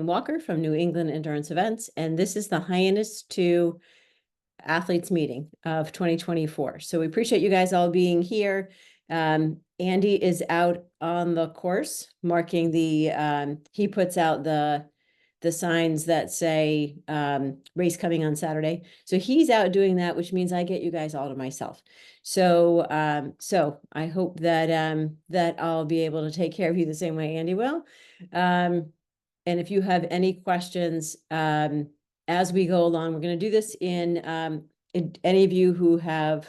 Walker from New England Endurance Events, and this is the Hyannis to Athletes meeting of 2024. So we appreciate you guys all being here. Andy is out on the course marking the, he puts out the signs that say race coming on Saturday. So he's out doing that, which means I get you guys all to myself. So so I hope that that I'll be able to take care of you the same way Andy will. And if you have any questions as we go along, we're going to do this in any of you who have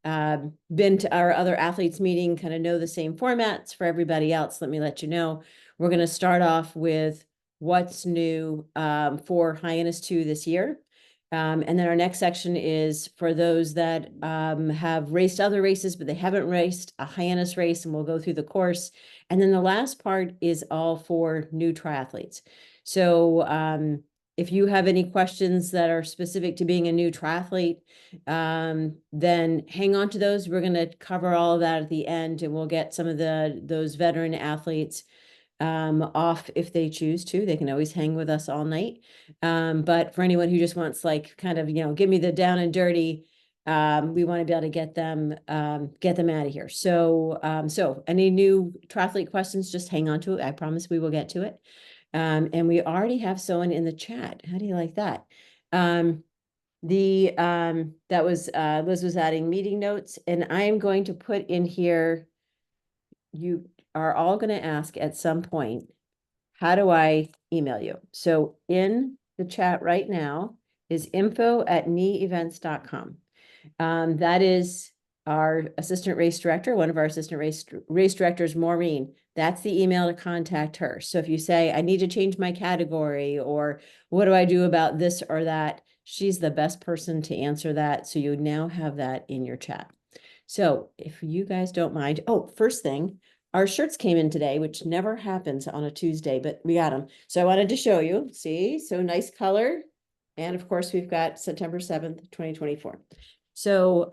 been to our other athletes meeting, kind of know the same formats. For everybody else, let me let you know. We're going to start off with what's new for Hyannis 2 this year. And then our next section is for those that have raced other races, but they haven't raced a Hyannis race, and we'll go through the course. And then the last part is all for new triathletes. So if you have any questions that are specific to being a new triathlete, then hang on to those. We're going to cover all of that at the end, and we'll get some of those veteran athletes off if they choose to. They can always hang with us all night. But for anyone who just wants, like, kind of, give me the down and dirty, we want to be able to get them out of here. So so any new triathlete questions, just hang on to it. I promise we will get to it. And we already have someone in the chat. How do you like that? That was Liz was adding meeting notes, and I am going to put in here, you are all going to ask at some point, how do I email you? So in the chat right now is info@kneeevents.com. That is our assistant race director, one of our assistant race directors, Maureen. That's the email to contact her. So if you say, I need to change my category, or what do I do about this or that, she's the best person to answer that. So you now have that in your chat. So if you guys don't mind, first thing, our shirts came in today, which never happens on a Tuesday, but we got them. So I wanted to show you, see, so nice color. And of course, we've got September 7th, 2024. So,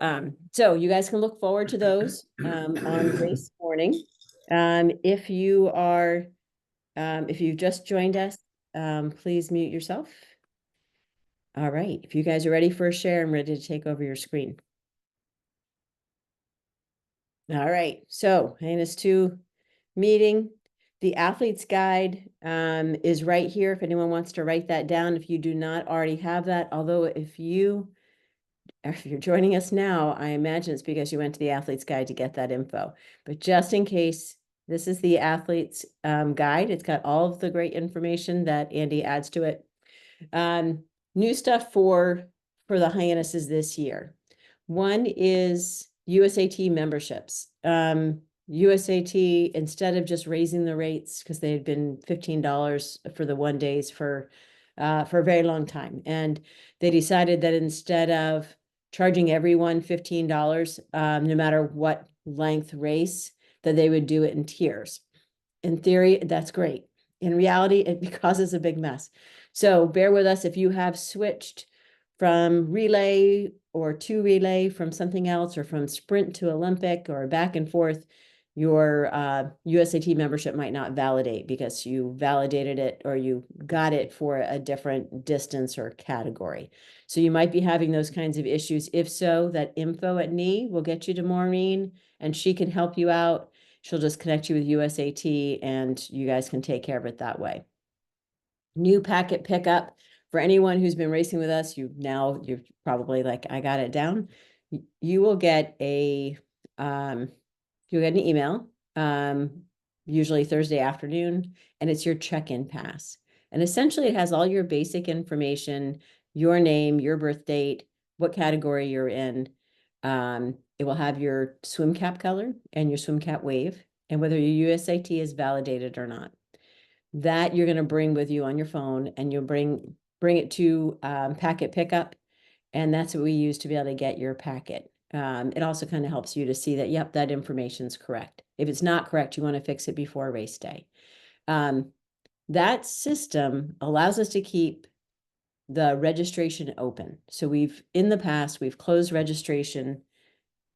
so you guys can look forward to those on race morning. If you are, if you just joined us, please mute yourself. All right, if you guys are ready for a share, I'm ready to take over your screen. All right, so Hyannis 2 meeting. The athlete's guide is right here if anyone wants to write that down, if you do not already have that. Although if you're joining us now, I imagine it's because you went to the athlete's guide to get that info. But just in case, this is the athlete's guide. It's got all of the great information that Andy adds to it. New stuff for the Hyannises this year. One is USAT memberships. USAT, instead of just raising the rates, because they had been $15 for the 1 days for a very long time, and they decided that instead of charging everyone $15, no matter what length race, that they would do it in tiers. In theory, that's great. In reality, it causes a big mess. So bear with us if you have switched from relay or to relay from something else, or from sprint to Olympic, or back and forth. Your USAT membership might not validate because you validated it or you got it for a different distance or category. So you might be having those kinds of issues. If so, that info@knee will get you to Maureen, and she can help you out. She'll just connect you with USAT, and you guys can take care of it that way. New packet pickup. For anyone who's been racing with us, you're probably like, I got it down. You will get you'll get an email, usually Thursday afternoon, and it's your check-in pass. And essentially it has all your basic information, your name, your birth date, what category you're in. It will have your swim cap color and your swim cap wave, and whether your USAT is validated or not. That you're going to bring with you on your phone, and you'll bring it to packet pickup, and that's what we use to be able to get your packet. It also kind of helps you to see that, yep, that information's correct. If it's not correct, you want to fix it before race day. That system allows us to keep the registration open. So in the past, we've closed registration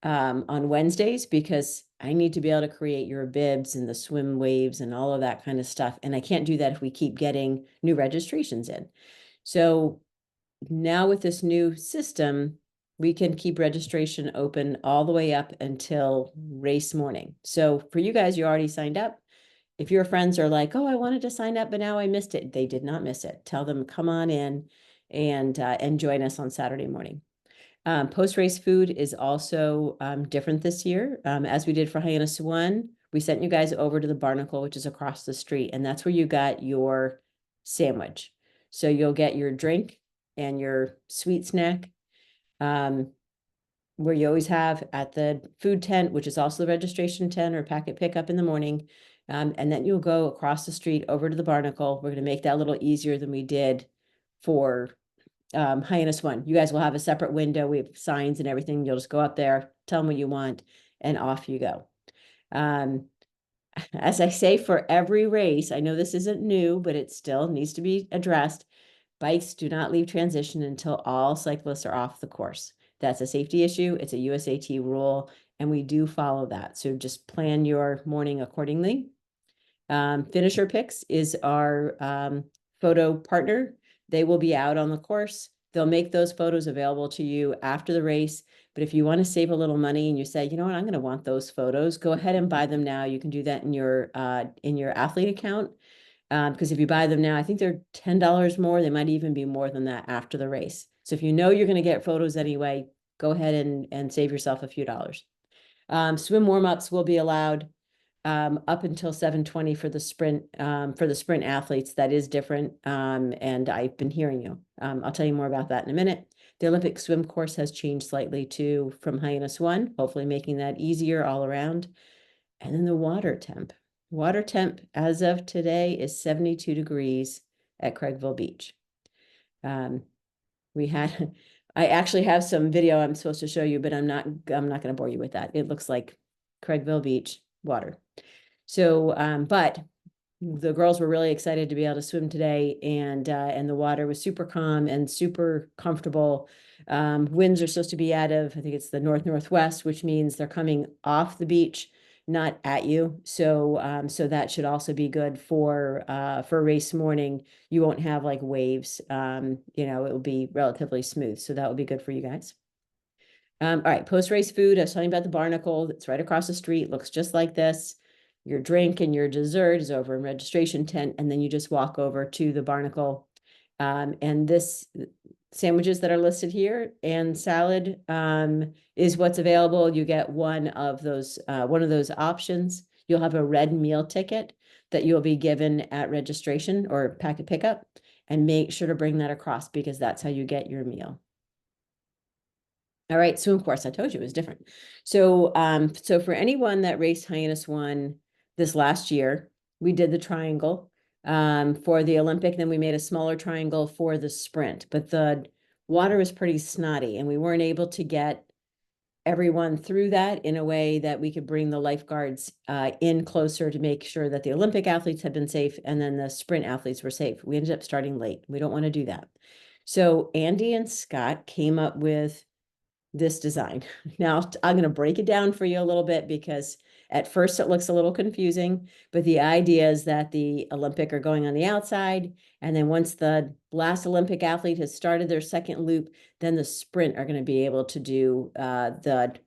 on Wednesdays, because I need to be able to create your bibs and the swim waves and all of that kind of stuff. And I can't do that if we keep getting new registrations in. So now with this new system, we can keep registration open all the way up until race morning. So for you guys, you already signed up. If your friends are like, oh, I wanted to sign up, but now I missed it. They did not miss it. Tell them, come on in and join us on Saturday morning. Post-race food is also different this year. As we did for Hyannis 1, we sent you guys over to the Barnacle, which is across the street, and that's where you got your sandwich. So you'll get your drink and your sweet snack, where you always have at the food tent, which is also the registration tent or packet pickup in the morning. And then you'll go across the street over to the Barnacle. We're going to make that a little easier than we did for Hyannis 1. You guys will have a separate window. We have signs and everything. You'll just go up there, tell them what you want, and off you go. As I say for every race, I know this isn't new, but it still needs to be addressed. Bikes do not leave transition until all cyclists are off the course. That's a safety issue. It's a USAT rule, and we do follow that. So just plan your morning accordingly. Finisher Picks is our photo partner. They will be out on the course. They'll make those photos available to you after the race. But if you want to save a little money and you say, you know what, I'm going to want those photos, go ahead and buy them now. You can do that in your athlete account. Because if you buy them now, I think they're $10 more. They might even be more than that after the race. So if you know you're going to get photos anyway, go ahead and save yourself a few dollars. Swim warm-ups will be allowed up until 7:20 for the sprint athletes. That is different. And I've been hearing you. I'll tell you more about that in a minute. The Olympic swim course has changed slightly too from Hyannis 1, hopefully making that easier all around. And then the water temp. Water temp as of today is 72 degrees at Craigville Beach. I actually have some video I'm supposed to show you, but I'm not going to bore you with that. It looks like Craigville Beach water. So, but the girls were really excited to be able to swim today, and the water was super calm and super comfortable. Winds are supposed to be out of, I think it's the northwest, which means they're coming off the beach, not at you. So, so that should also be good for race morning. You won't have like waves. You know, it will be relatively smooth. So that will be good for you guys. All right, post-race food. I was talking about the Barnacle. It's right across the street. Looks just like this. Your drink and your dessert is over in registration tent, and then you just walk over to the Barnacle. And this sandwiches that are listed here and salad is what's available. You get one of those options. You'll have a red meal ticket that you'll be given at registration or packet pickup, and make sure to bring that across because that's how you get your meal. All right, so of course I told you it was different. So, so for anyone that raced Hyannis 1 this last year, we did the triangle for the Olympic, then we made a smaller triangle for the sprint, but the water was pretty snotty and we weren't able to get everyone through that in a way that we could bring the lifeguards in closer to make sure that the Olympic athletes had been safe and then the sprint athletes were safe. We ended up starting late. We don't want to do that. So Andy and Scott came up with this design. Now, I'm going to break it down for you a little bit because at first it looks a little confusing, but the idea is that the Olympic are going on the outside, and then once the last Olympic athlete has started their second loop, then the sprint are going to be able to do that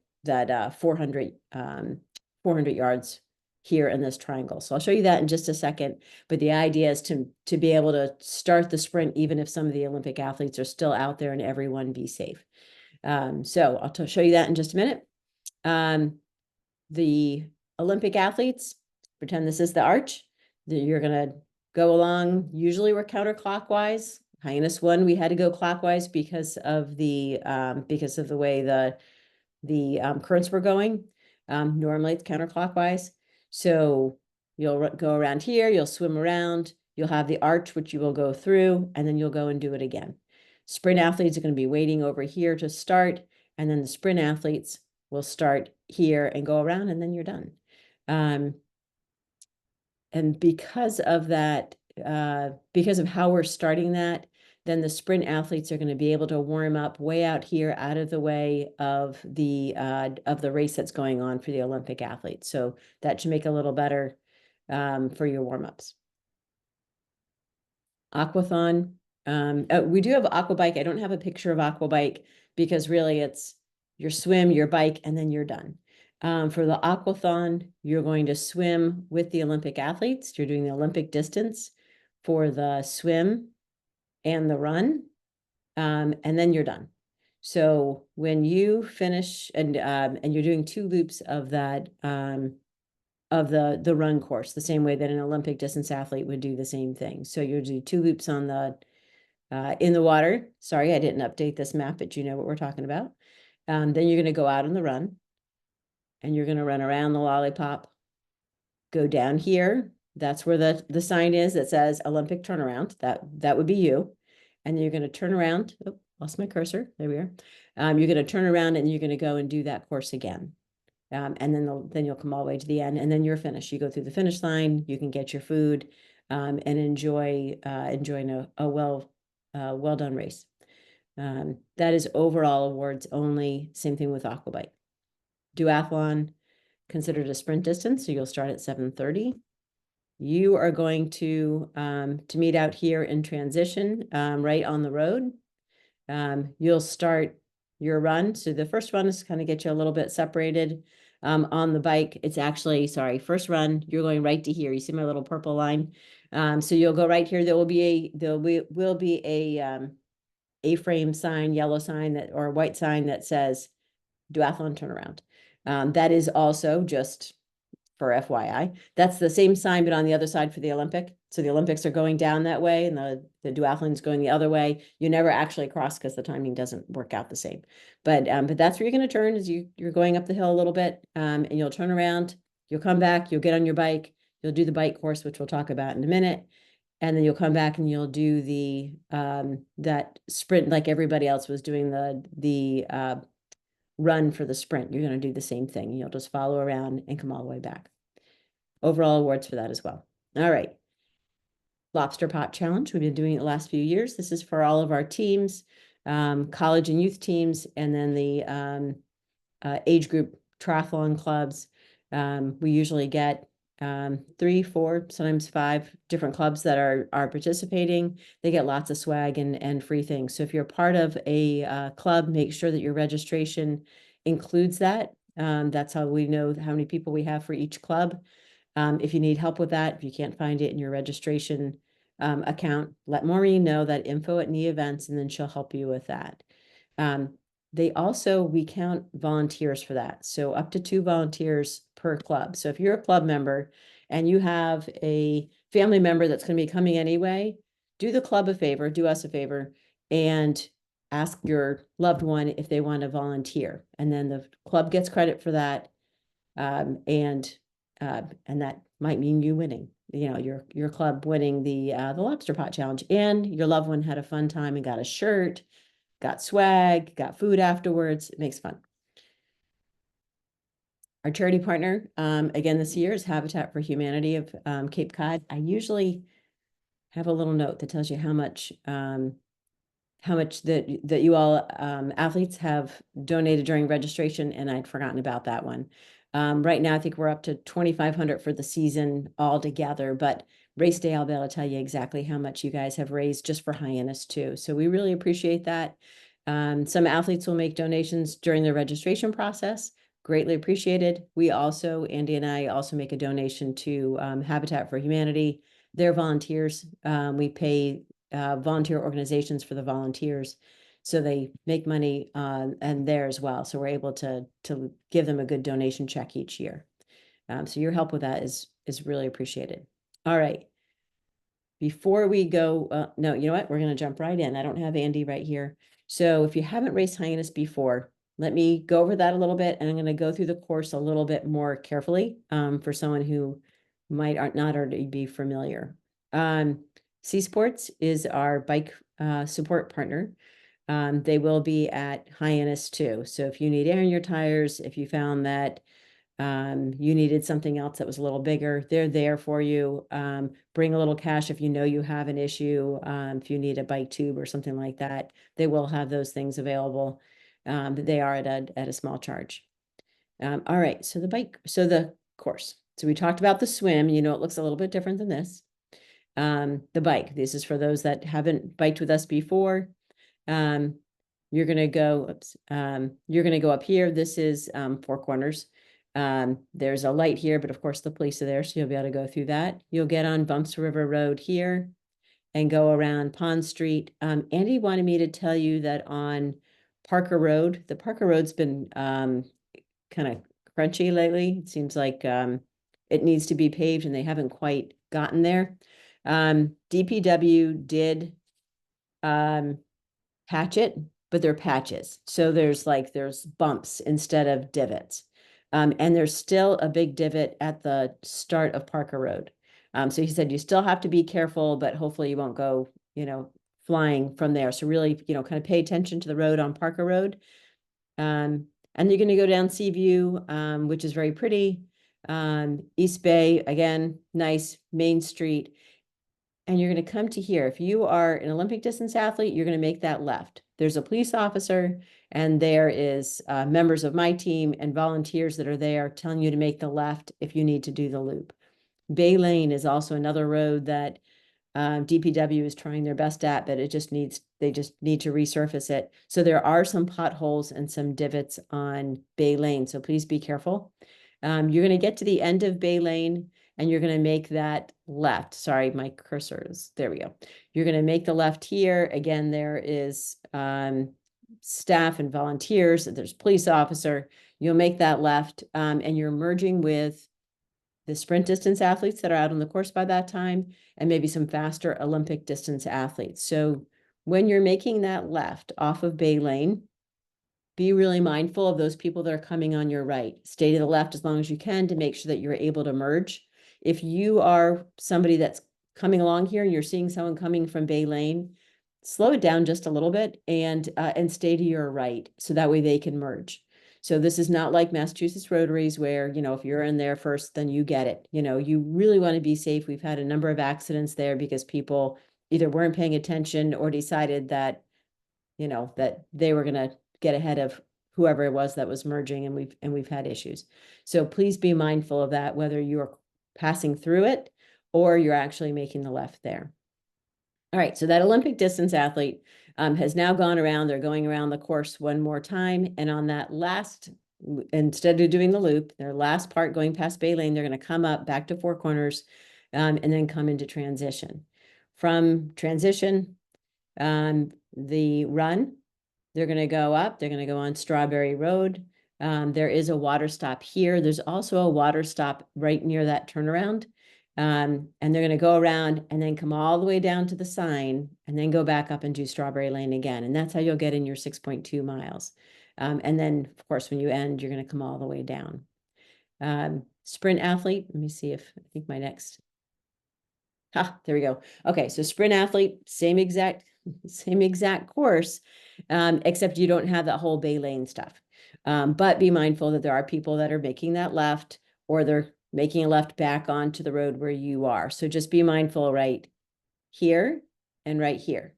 400 yards here in this triangle. So I'll show you that in just a second, but the idea is to be able to start the sprint even if some of the Olympic athletes are still out there and everyone be safe. So I'll show you that in just a minute. The Olympic athletes, pretend this is the arch. You're going to go along. Usually we're counterclockwise. Hyannis 1, we had to go clockwise because of the way the currents were going. Normally it's counterclockwise. So you'll go around here, you'll swim around, you'll have the arch, which you will go through, and then you'll go and do it again. Sprint athletes are going to be waiting over here to start, and then the sprint athletes will start here and go around, and then you're done. And because of that, because of how we're starting that, then the sprint athletes are going to be able to warm up way out here, out of the way of the race that's going on for the Olympic athletes. So that should make a little better for your warm-ups. Aquathon. We do have aqua bike. I don't have a picture of aqua bike because really it's your swim, your bike, and then you're done. For the aquathon, you're going to swim with the Olympic athletes. You're doing the Olympic distance for the swim and the run, and then you're done. So when you finish and you're doing 2 loops of that of the run course, the same way that an Olympic distance athlete would do the same thing. So you'll do 2 loops on the in the water. Sorry, I didn't update this map, but you know what we're talking about. Then you're going to go out on the run, and you're going to run around the lollipop, go down here. That's where the sign is that says Olympic turnaround. That would be you. And then you're going to turn around. Oh, lost my cursor. There we are. You're going to turn around and you're going to go and do that course again. And then you'll come all the way to the end, and then you're finished. You go through the finish line. You can get your food and enjoy a well done race. That is overall awards only. Same thing with aquabike. Duathlon, considered a sprint distance, so you'll start at 7:30. You are going to meet out here in transition, right on the road. You'll start your run. So the first run is kind of get you a little bit separated. On the bike, it's actually, sorry, first run, you're going right to here. You see my little purple line? So you'll go right here. There will be a A-frame sign, yellow sign that, or a white sign that says duathlon turnaround. That is also just for FYI. That's the same sign, but on the other side for the Olympic. So the Olympics are going down that way and the duathlon's going the other way. You never actually cross because the timing doesn't work out the same. But that's where you're going to turn is you're going up the hill a little bit, and you'll turn around, you'll come back, you'll get on your bike, you'll do the bike course, which we'll talk about in a minute. And then you'll come back and you'll do the that sprint like everybody else was doing the run for the sprint. You're going to do the same thing. You'll just follow around and come all the way back. Overall awards for that as well. All right. Lobster Pot Challenge. We've been doing it the last few years. This is for all of our teams, college and youth teams, and then the age group triathlon clubs. We usually get 3, 4, sometimes 5 different clubs that are participating. They get lots of swag and free things. So if you're part of a club, make sure that your registration includes that. That's how we know how many people we have for each club. If you need help with that, if you can't find it in your registration account, let Maureen know that info at NE Events, and then she'll help you with that. We count volunteers for that. So up to 2 volunteers per club. So if you're a club member and you have a family member that's going to be coming anyway, do the club a favor, do us a favor, and ask your loved one if they want to volunteer. And then the club gets credit for that. And that might mean you winning, your club winning the Lobster Pot Challenge, and your loved one had a fun time and got a shirt, got swag, got food afterwards. It makes fun. Our charity partner, again, this year is Habitat for Humanity of Cape Cod. I usually have a little note that tells you how much that you all athletes have donated during registration, and I'd forgotten about that one. Right now, I think we're up to 2,500 for the season altogether, but race day, I'll be able to tell you exactly how much you guys have raised just for Hyannis too. So we really appreciate that. Some athletes will make donations during the registration process. Greatly appreciated. We also, Andy and I also make a donation to Habitat for Humanity. They're volunteers. We pay volunteer organizations for the volunteers. So they make money and there as well. So we're able to give them a good donation check each year. So your help with that is really appreciated. All right. Before we go, no, you know what? We're going to jump right in. I don't have Andy right here. So if you haven't raced Hyannis before, let me go over that a little bit. And I'm going to go through the course a little bit more carefully for someone who might not already be familiar. C Sports is our bike support partner. They will be at Hyannis too. So if you need air in your tires, if you found that you needed something else that was a little bigger, they're there for you. Bring a little cash if you know you have an issue. If you need a bike tube or something like that, they will have those things available. They are at a small charge. All right, so the course. So we talked about the swim, it looks a little bit different than this. The bike, this is for those that haven't biked with us before. You're gonna go up here. This is Four Corners. There's a light here, but of course the police are there, so you'll be able to go through that. You'll get on Bumps River Road here and go around Pond Street. Andy wanted me to tell you that on Parker Road, the Parker Road's been kind of crunchy lately. It seems like it needs to be paved and they haven't quite gotten there. DPW did patch it, but they're patches. So there's bumps instead of divots. And there's still a big divot at the start of Parker Road. So he said, you still have to be careful, but hopefully you won't go, flying from there. So really, kind of pay attention to the road on Parker Road. And you're going to go down Seaview, which is very pretty. East Bay, again, nice Main Street. And you're going to come to here. If you are an Olympic distance athlete, you're going to make that left. There's a police officer and there is members of my team and volunteers that are there telling you to make the left if you need to do the loop. Bay Lane is also another road that DPW is trying their best at, but they just need to resurface it. So there are some potholes and some divots on Bay Lane. So please be careful. You're going to get to the end of Bay Lane and you're going to make that left. Sorry, my cursor is, there we go. You're going to make the left here. Again, there is staff and volunteers. There's police officer. You'll make that left and you're merging with the sprint distance athletes that are out on the course by that time, and maybe some faster Olympic distance athletes. So when you're making that left off of Bay Lane, be really mindful of those people that are coming on your right. Stay to the left as long as you can to make sure that you're able to merge. If you are somebody that's coming along here and you're seeing someone coming from Bay Lane, slow it down just a little bit and stay to your right so that way they can merge. So this is not like Massachusetts Rotaries where, if you're in there first, then you get it. You really want to be safe. We've had a number of accidents there because people either weren't paying attention or decided that, that they were going to get ahead of whoever it was that was merging, and we've had issues. So please be mindful of that, whether you're passing through it or you're actually making the left there. All right, so that Olympic distance athlete has now gone around. They're going around the course one more time. And on that last, instead of doing the loop, their last part going past Bay Lane, they're going to come up back to Four Corners and then come into transition. From transition, the run, they're going to go up. They're going to go on Strawberry Road. There is a water stop here. There's also a water stop right near that turnaround. And they're going to go around and then come all the way down to the sign and then go back up and do Strawberry Lane again. And that's how you'll get in your 6.2 miles. And then, of course, when you end, you're going to come all the way down. Sprint athlete. Let me see if I think my next. There we go. Okay, so sprint athlete, same exact course, except you don't have that whole Bay Lane stuff. But be mindful that there are people that are making that left or they're making a left back onto the road where you are. So just be mindful right here and right here.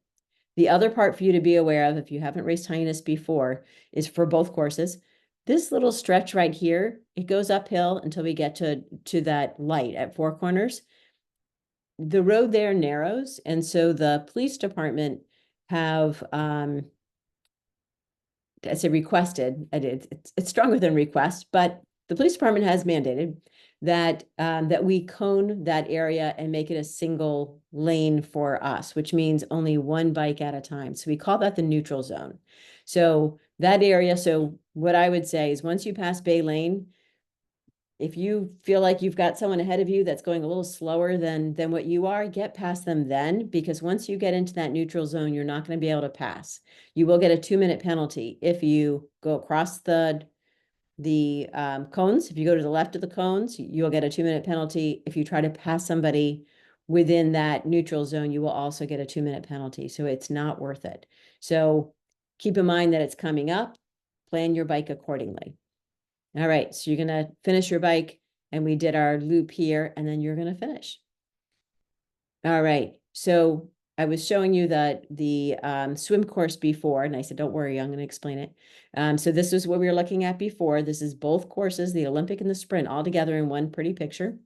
The other part for you to be aware of, if you haven't raced Hyannis before, is for both courses, this little stretch right here, it goes uphill until we get to that light at Four Corners. The road there narrows, and so the police department have, I say requested, it's stronger than request, but the police department has mandated that that we cone that area and make it a single lane for us, which means only one bike at a time. So we call that the neutral zone. So that area, so what I would say is once you pass Bay Lane, if you feel like you've got someone ahead of you that's going a little slower than what you are, get past them then, because once you get into that neutral zone, you're not going to be able to pass. You will get a 2-minute penalty if you go across the cones. If you go to the left of the cones, you'll get a 2-minute penalty. If you try to pass somebody within that neutral zone, you will also get a 2-minute penalty. So it's not worth it. So keep in mind that it's coming up. Plan your bike accordingly. All right, so you're gonna finish your bike, and we did our loop here, and then you're gonna finish. All right, so I was showing you the swim course before, and I said, don't worry, I'm gonna explain it. So this is what we were looking at before. This is both courses, the Olympic and the sprint, all together in one pretty picture.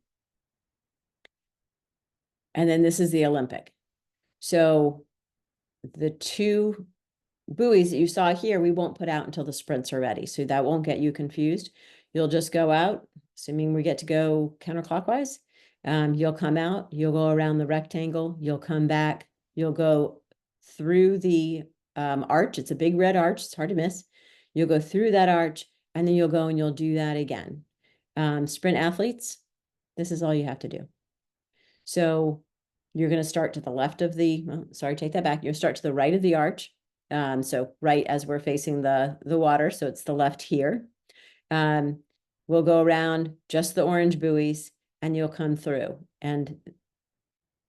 And then this is the Olympic. So the two buoys that you saw here, we won't put out until the sprints are ready. So that won't get you confused. You'll just go out, assuming we get to go counterclockwise. You'll come out, you'll go around the rectangle, you'll come back, you'll go through the arch. It's a big red arch, it's hard to miss. You'll go through that arch, and then you'll go and you'll do that again. Sprint athletes, this is all you have to do. So you're going to start to the left of the, sorry, take that back. You'll start to the right of the arch. So right as we're facing the water. So it's the left here. We'll go around just the orange buoys, and you'll come through. And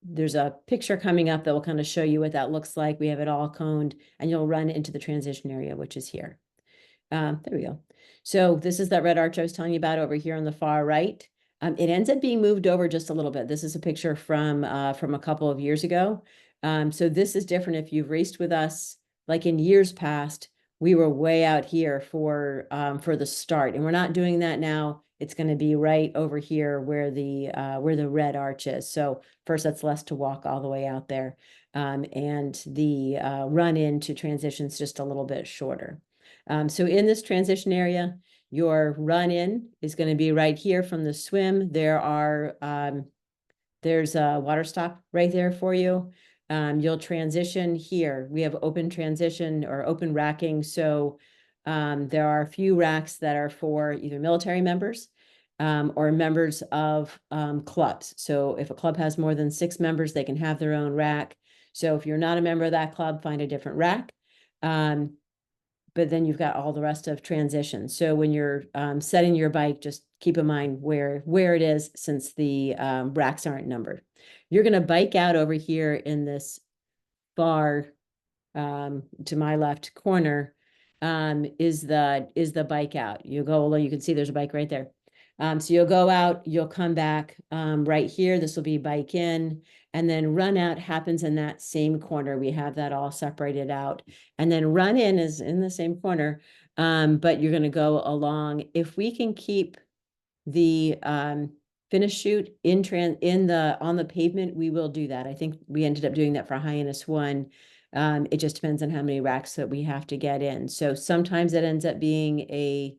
there's a picture coming up that will kind of show you what that looks like. We have it all coned, and you'll run into the transition area, which is here. There we go. So this is that red arch I was telling you about over here on the far right. It ends up being moved over just a little bit. This is a picture from a couple of years ago. So this is different. If you've raced with us, like in years past, we were way out here for the start, and we're not doing that now. It's going to be right over here where the red arch is. So first, that's less to walk all the way out there, and the run into transitions just a little bit shorter. So in this transition area, your run in is going to be right here from the swim. There's a water stop right there for you. You'll transition here. We have open transition or open racking. So there are a few racks that are for either military members or members of clubs. So if a club has more than 6 members, they can have their own rack. So if you're not a member of that club, find a different rack. But then you've got all the rest of transition. So when you're setting your bike, just keep in mind where it is, since the racks aren't numbered. You're going to bike out over here in this far to my left corner is the bike out. You go, although you can see there's a bike right there. So you'll go out, you'll come back right here. This will be bike in, and then run out happens in that same corner. We have that all separated out, and then run in is in the same corner. But you're going to go along. If we can keep the finish chute on the pavement, we will do that. I think we ended up doing that for Hyannis 1. It just depends on how many racks that we have to get in. So sometimes it ends up being a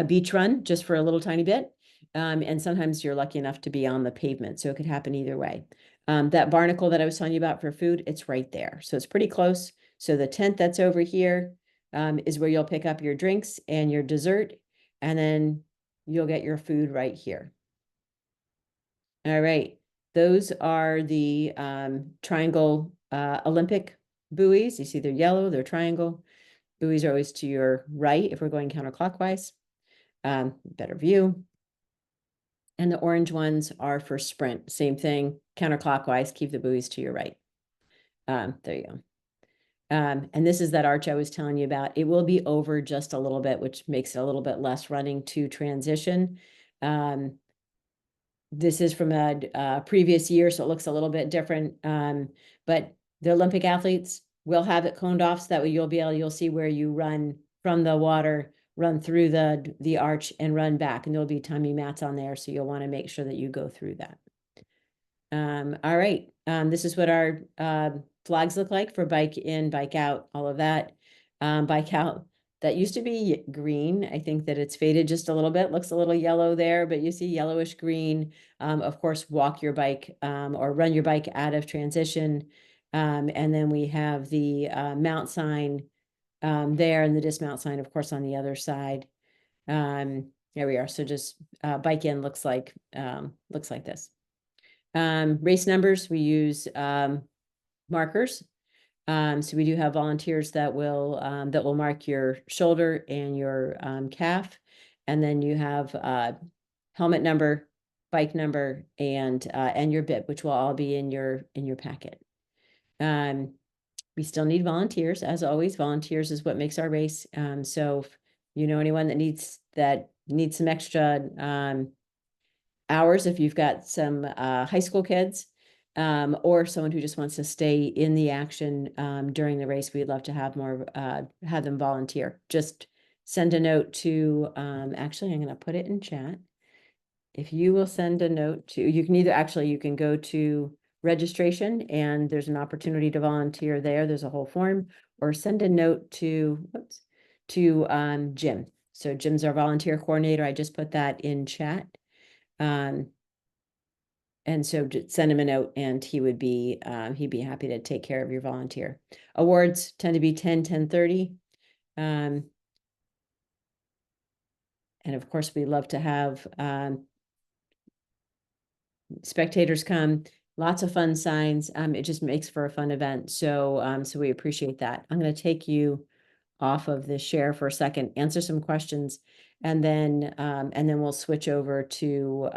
beach run just for a little tiny bit. And sometimes you're lucky enough to be on the pavement. So it could happen either way. That barnacle that I was telling you about for food, it's right there. So it's pretty close. So the tent that's over here is where you'll pick up your drinks and your dessert, and then you'll get your food right here. All right. Those are the triangle Olympic buoys. You see they're yellow, they're triangle. Buoys are always to your right if we're going counterclockwise. Better view. And the orange ones are for sprint. Same thing, counterclockwise, keep the buoys to your right. There you go. And this is that arch I was telling you about. It will be over just a little bit, which makes it a little bit less running to transition. This is from a previous year, so it looks a little bit different. But the Olympic athletes will have it coned off, so that way you'll see where you run from the water, run through the arch, and run back. And there'll be tummy mats on there, so you'll want to make sure that you go through that. All right. This is what our flags look like for bike in, bike out, all of that. Bike out, that used to be green. I think that it's faded just a little bit, looks a little yellow there, but you see yellowish green. Of course, walk your bike or run your bike out of transition. And then we have the mount sign there, and the dismount sign, of course, on the other side. There we are. So just bike in looks like this. Race numbers, we use markers. So we do have volunteers that will mark your shoulder and your calf, and then you have helmet number, bike number, and your bib, which will all be in your packet. We still need volunteers, as always. Volunteers is what makes our race. So you know anyone that needs some extra hours, if you've got some high school kids, or someone who just wants to stay in the action during the race, we'd love to have more, have them volunteer. Just send a note to, actually, I'm going to put it in chat. If you will send a note to, you can either, actually, you can go to registration and there's an opportunity to volunteer there. There's a whole form, or send a note to, whoops, to Jim. So Jim's our volunteer coordinator. I just put that in chat. And so just send him a note and he would be, he'd be happy to take care of your volunteer. Awards tend to be 10:30. And of course, we love to have spectators come, lots of fun signs. It just makes for a fun event. So, so we appreciate that. I'm going to take you off of the share for a second, answer some questions, and then we'll switch over to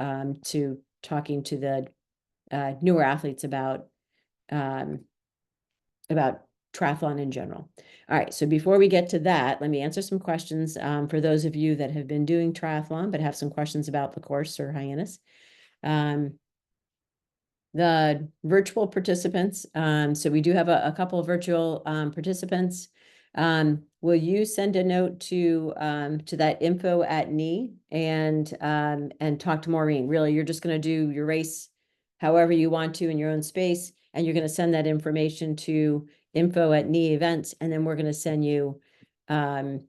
talking to the newer athletes about triathlon in general. All right, so before we get to that, let me answer some questions for those of you that have been doing triathlon but have some questions about the course or Hyannis. The virtual participants, so we do have a couple of virtual participants. Will you send a note to that info@NE and talk to Maureen? Really, you're just going to do your race however you want to in your own space, and you're going to send that information to info@NE events, and then we're going to send you a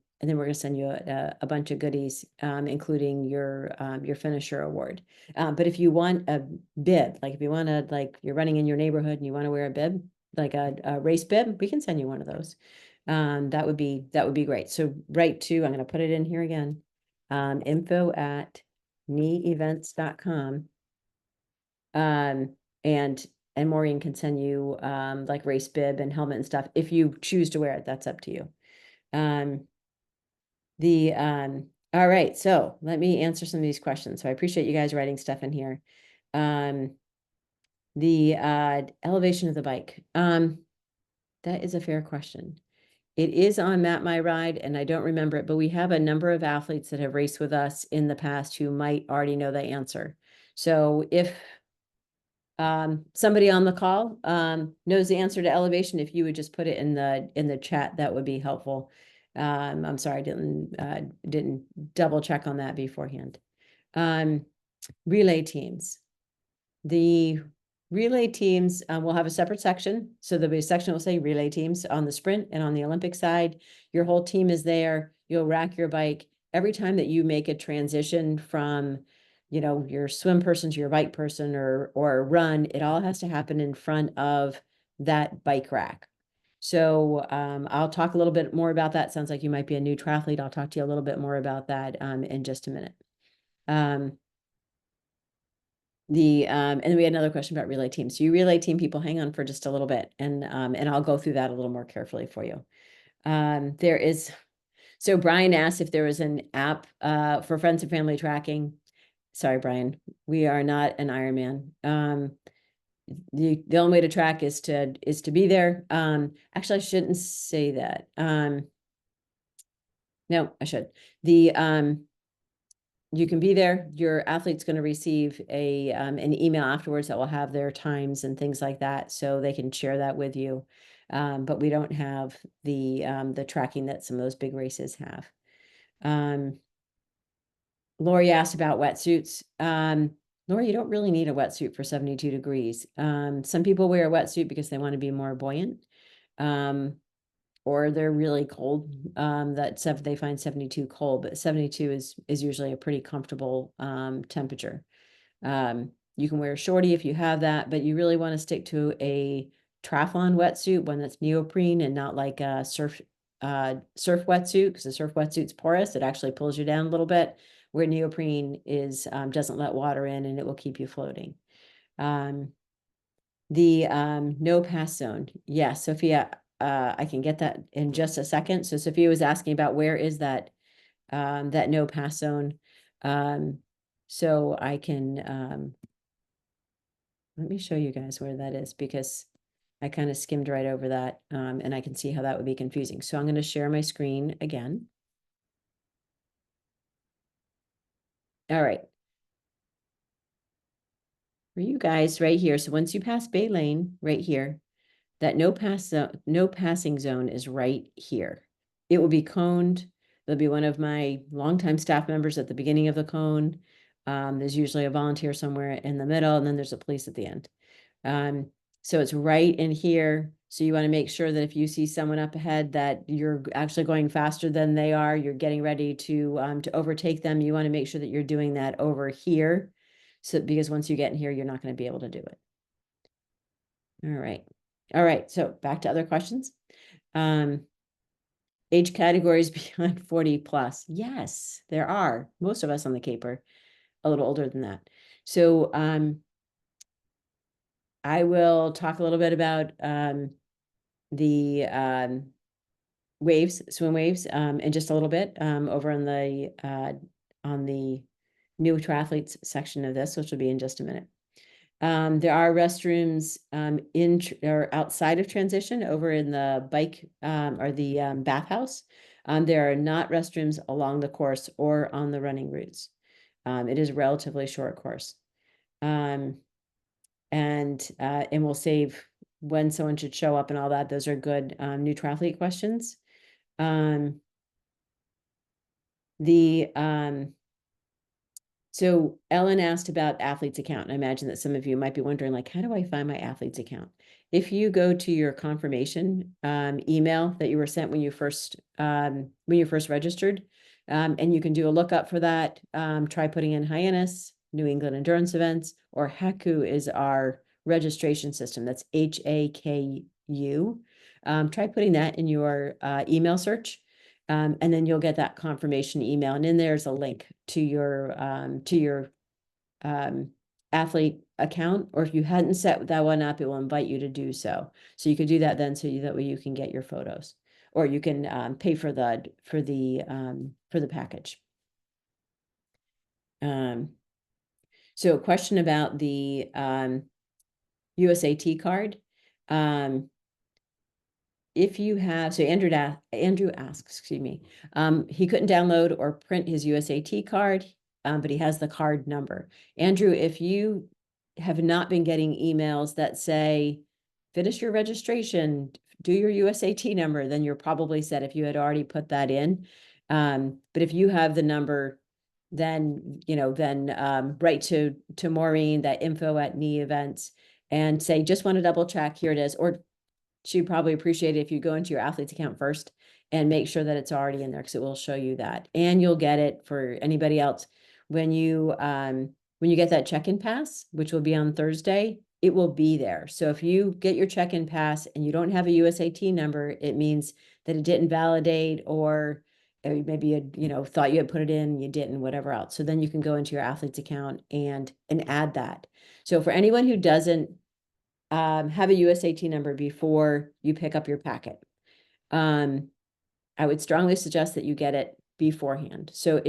bunch of goodies, including your finisher award. But if you want a bib, like if you want to, like you're running in your neighborhood and you want to wear a bib, like a race bib, we can send you one of those. That would be great. So write to, I'm going to put it in here again, info@neevents.com. And Maureen can send you like race bib and helmet and stuff. If you choose to wear it, that's up to you. All right, so let me answer some of these questions. So I appreciate you guys writing stuff in here. The elevation of the bike. That is a fair question. It is on Map My Ride, and I don't remember it, but we have a number of athletes that have raced with us in the past who might already know the answer. So if somebody on the call knows the answer to elevation, if you would just put it in the chat, that would be helpful. I'm sorry, I didn't double check on that beforehand. Relay teams. The relay teams will have a separate section. So there'll be a section that will say relay teams on the sprint and on the Olympic side. Your whole team is there. You'll rack your bike. Every time that you make a transition from, you know, your swim person to your bike person or run, it all has to happen in front of that bike rack. So I'll talk a little bit more about that. Sounds like you might be a new triathlete. I'll talk to you a little bit more about that in just a minute. And then we had another question about relay teams. So you relay team people, hang on for just a little bit, and I'll go through that a little more carefully for you. So Brian asked if there was an app for friends and family tracking. Sorry, Brian, we are not an Ironman. The only way to track is to be there. Actually, I shouldn't say that. No, I should. You can be there. Your athlete's going to receive an email afterwards that will have their times and things like that, so they can share that with you. But we don't have the tracking that some of those big races have. Lori asked about wetsuits. Lori, you don't really need a wetsuit for 72 degrees. Some people wear a wetsuit because they want to be more buoyant, or they're really cold. They find 72 cold, but 72 is usually a pretty comfortable temperature. You can wear a shorty if you have that, but you really want to stick to a triathlon wetsuit, one that's neoprene and not like a surf wetsuit, because the surf wetsuit's porous. It actually pulls you down a little bit, where neoprene is doesn't let water in and it will keep you floating. The no pass zone. Yes, Sophia, I can get that in just a second. So Sophia was asking about where is that no pass zone. So I can let me show you guys where that is, because I kind of skimmed right over that, and I can see how that would be confusing. So I'm going to share my screen again. All right. For you guys right here, so once you pass Bay Lane right here, that no passing zone is right here. It will be coned. There'll be one of my longtime staff members at the beginning of the cone. There's usually a volunteer somewhere in the middle, and then there's a police at the end. So it's right in here. So you want to make sure that if you see someone up ahead that you're actually going faster than they are, you're getting ready to overtake them. You want to make sure that you're doing that over here. So because once you get in here, you're not going to be able to do it. All right. All right. So back to other questions. Age categories beyond 40 plus. Yes, there are. Most of us on the Cape are a little older than that. So I will talk a little bit about the waves, swim waves, in just a little bit over on the new triathletes section of this, which will be in just a minute. There are restrooms in or outside of transition over in the bike or the bathhouse. There are not restrooms along the course or on the running routes. It is a relatively short course. And we'll save when someone should show up and all that. Those are good new triathlete questions. So Ellen asked about athlete's account. And I imagine that some of you might be wondering, like, how do I find my athlete's account? If you go to your confirmation email that you were sent when you first registered, and you can do a lookup for that, try putting in Hyannis, New England Endurance Events, or HAKU is our registration system. That's HAKU. Try putting that in your email search. And then you'll get that confirmation email, and in there's a link to your athlete account, or if you hadn't set that one up, it will invite you to do so. So you could do that then, so that way you can get your photos, or you can pay for the package. So a question about the USAT card. If you have, so Andrew asks, excuse me, he couldn't download or print his USAT card, but he has the card number. Andrew, if you have not been getting emails that say, finish your registration, do your USAT number, then you're probably set if you had already put that in. But if you have the number, then, write to Maureen, that info@NE events, and say, just want to double check, here it is. Or she'd probably appreciate it if you go into your athlete's account first and make sure that it's already in there, because it will show you that. And you'll get it for anybody else when you get that check-in pass, which will be on Thursday, it will be there. So if you get your check-in pass and you don't have a USAT number, it means that it didn't validate, or maybe you thought you had put it in, you didn't, whatever else. So then you can go into your athlete's account and add that. So for anyone who doesn't have a USAT number before you pick up your packet, I would strongly suggest that you get it beforehand. So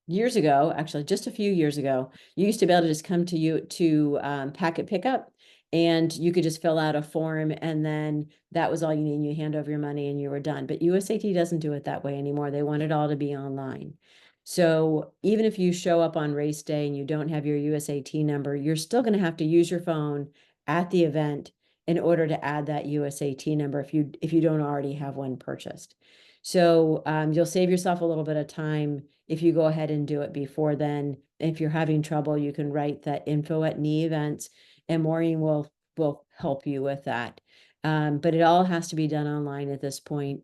years ago, actually just a few years ago, you used to be able to just come to packet pickup, and you could just fill out a form, and then that was all you need. You hand over your money and you were done. But USAT doesn't do it that way anymore. They want it all to be online. So even if you show up on race day and you don't have your USAT number, you're still going to have to use your phone at the event in order to add that USAT number if you don't already have one purchased. So you'll save yourself a little bit of time if you go ahead and do it before then. If you're having trouble, you can write that info@NE events, and Maureen will help you with that. But it all has to be done online at this point.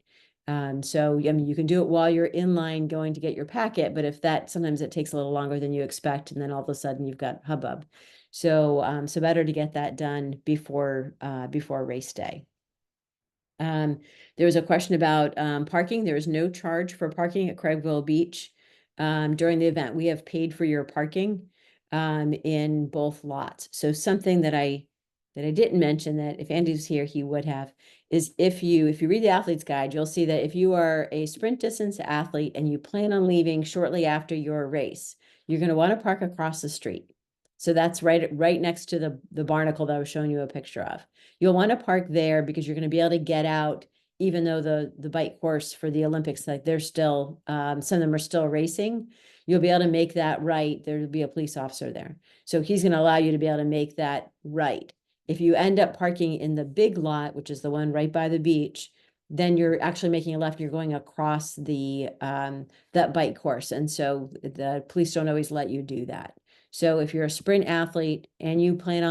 So I mean, you can do it while you're in line going to get your packet, but sometimes it takes a little longer than you expect, and then all of a sudden you've got hubbub. So better to get that done before race day. There was a question about parking. There is no charge for parking at Craigville Beach during the event. We have paid for your parking in both lots. So something that I didn't mention, that if Andy's here, he would have, is if you read the athlete's guide, you'll see that if you are a sprint distance athlete and you plan on leaving shortly after your race, you're going to want to park across the street. So that's right next to the barnacle that I was showing you a picture of. You'll want to park there because you're going to be able to get out, even though the bike course for the Olympics, like they're still, some of them are still racing. you'll be able to make that right. There'll be a police officer there. So he's going to allow you to be able to make that right. If you end up parking in the big lot, which is the one right by the beach, then you're actually making a left and you're going across the that bike course. And so the police don't always let you do that. So if you're a sprint athlete and you plan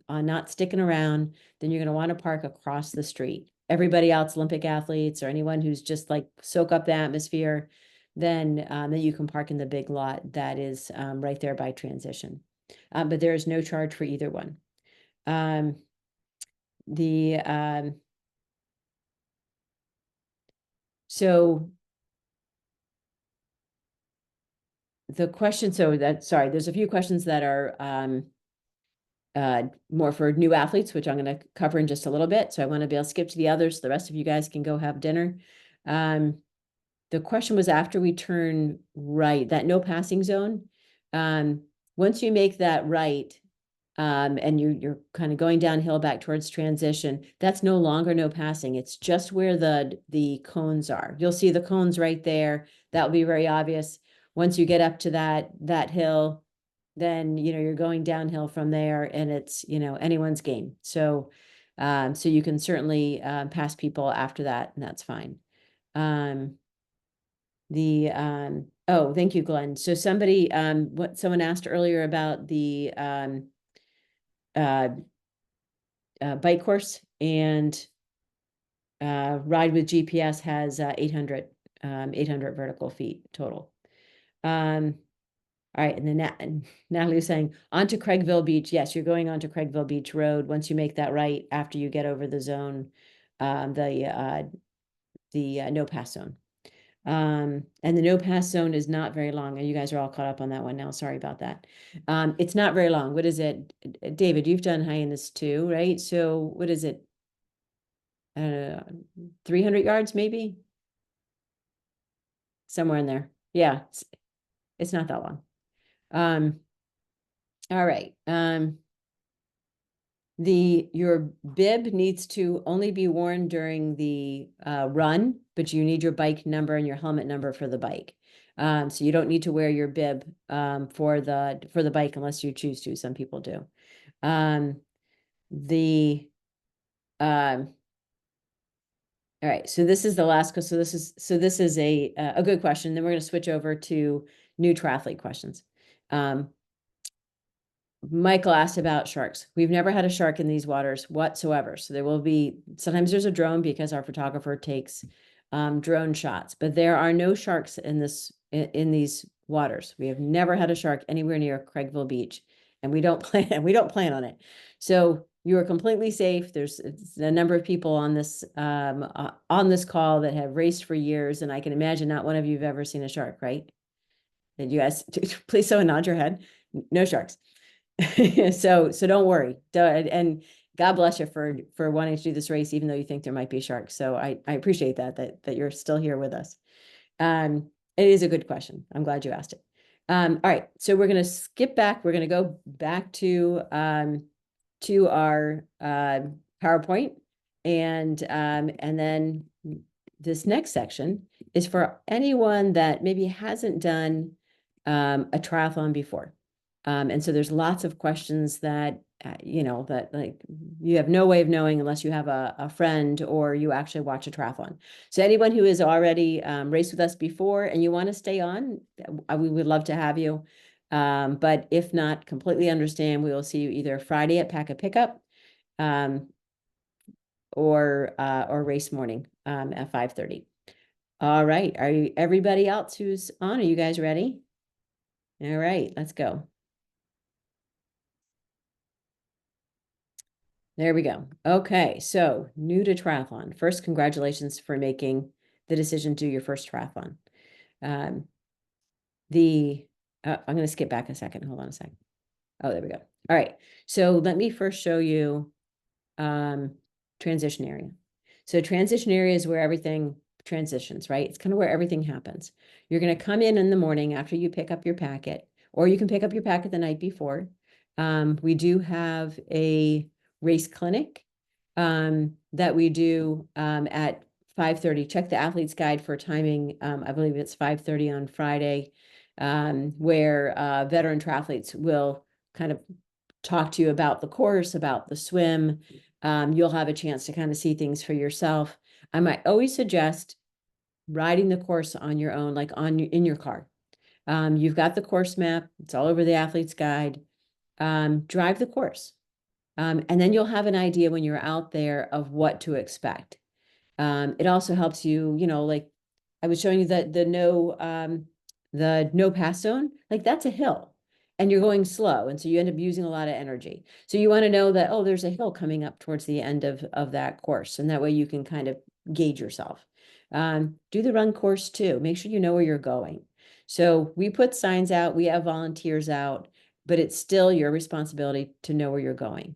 on not sticking around, then you're going to want to park across the street. Everybody else, Olympic athletes or anyone who's just like soak up the atmosphere, then you can park in the big lot that is right there by transition. But there is no charge for either one. So the question, there's a few questions that are more for new athletes, which I'm going to cover in just a little bit. So I want to be able to skip to the others. The rest of you guys can go have dinner. The question was after we turn right, that no passing zone. Once you make that right, and you're kind of going downhill back towards transition, that's no longer no passing. It's just where the cones are. You'll see the cones right there. That will be very obvious. Once you get up to that hill, then you're going downhill from there, and it's anyone's game. So so you can certainly pass people after that, and that's fine. Oh, thank you, Glenn. So someone asked earlier about the bike course, and Ride with GPS has 800 vertical feet total. All right, and then Natalie was saying, onto Craigville Beach. Yes, you're going onto Craigville Beach Road once you make that right after you get over the zone, the no pass zone. And the no pass zone is not very long. And you guys are all caught up on that one now. Sorry about that. It's not very long. What is it? David, you've done Hyannis too, right? So what is it? 300 yards, maybe? Somewhere in there. Yeah, it's not that long. All right. Your bib needs to only be worn during the run, but you need your bike number and your helmet number for the bike. So you don't need to wear your bib for the bike unless you choose to. Some people do. All right, so this is the last question. So this is a good question. Then we're going to switch over to new triathlete questions. Michael asked about sharks. We've never had a shark in these waters whatsoever. So there will be, sometimes there's a drone because our photographer takes drone shots, but there are no sharks in these waters. We have never had a shark anywhere near Craigville Beach, and we don't plan on it. So you are completely safe. There's a number of people on this call that have raced for years, and I can imagine not one of you have ever seen a shark, right? Did you guys please so nod your head? No sharks. So don't worry. And God bless you for wanting to do this race, even though you think there might be sharks. So I appreciate that you're still here with us. It is a good question. I'm glad you asked it. All right, so we're going to skip back. We're going to go back to our PowerPoint, and then this next section is for anyone that maybe hasn't done a triathlon before. And so there's lots of questions that, that like you have no way of knowing unless you have a friend or you actually watch a triathlon. So anyone who has already raced with us before and you want to stay on, we would love to have you. But if not, completely understand. We will see you either Friday at Pack a Pickup or race morning at 5:30. All right. Everybody else who's on, are you guys ready? All right, let's go. There we go. Okay, so new to triathlon. First, congratulations for making the decision to do your first triathlon. I'm going to skip back a second. Hold on a second. Oh, there we go. All right, so let me first show you transition area. So transition area is where everything transitions, right? It's kind of where everything happens. You're going to come in the morning after you pick up your packet, or you can pick up your packet the night before. We do have a race clinic that we do at 5:30. Check the athlete's guide for timing. I believe it's 5:30 on Friday. where veteran triathletes will kind of talk to you about the course, about the swim. You'll have a chance to kind of see things for yourself. I might always suggest riding the course on your own, like in your car. You've got the course map. It's all over the athlete's guide. Drive the course. And then you'll have an idea when you're out there of what to expect. It also helps you, like I was showing you that the no pass zone, like that's a hill and you're going slow. And so you end up using a lot of energy. So you want to know that, oh, there's a hill coming up towards the end of that course. And that way you can kind of gauge yourself. Do the run course too. Make sure you know where you're going. So we put signs out, we have volunteers out, but it's still your responsibility to know where you're going.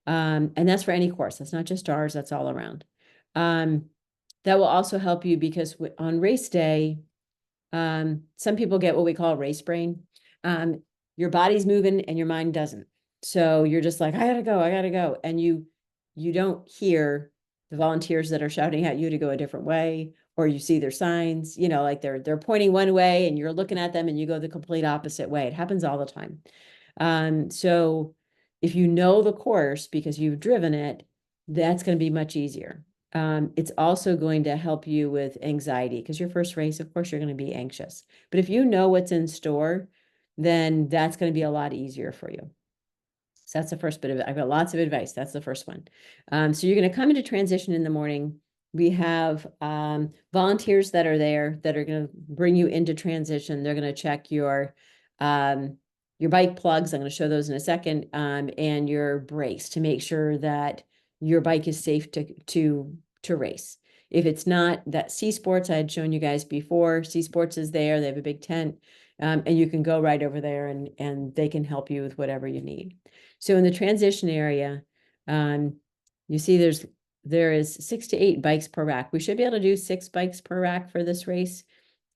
And that's for any course. That's not just ours, that's all around. That will also help you because on race day, some people get what we call race brain. Your body's moving and your mind doesn't. So you're just like, I gotta go. And you don't hear the volunteers that are shouting at you to go a different way, or you see their signs, like they're pointing one way and you're looking at them and you go the complete opposite way. It happens all the time. So if you know the course because you've driven it, that's going to be much easier. It's also going to help you with anxiety because your first race, of course, you're going to be anxious. But if you know what's in store, then that's going to be a lot easier for you. So that's the first bit of it. I've got lots of advice. That's the first one. So you're going to come into transition in the morning. We have volunteers that are there that are going to bring you into transition. They're going to check your bike plugs. I'm going to show those in a second, and your brakes to make sure that your bike is safe to race. If it's not, that C Sports I had shown you guys before. C Sports is there. They have a big tent, and you can go right over there and they can help you with whatever you need. So in the transition area, you see there is 6 to 8 bikes per rack. We should be able to do 6 bikes per rack for this race.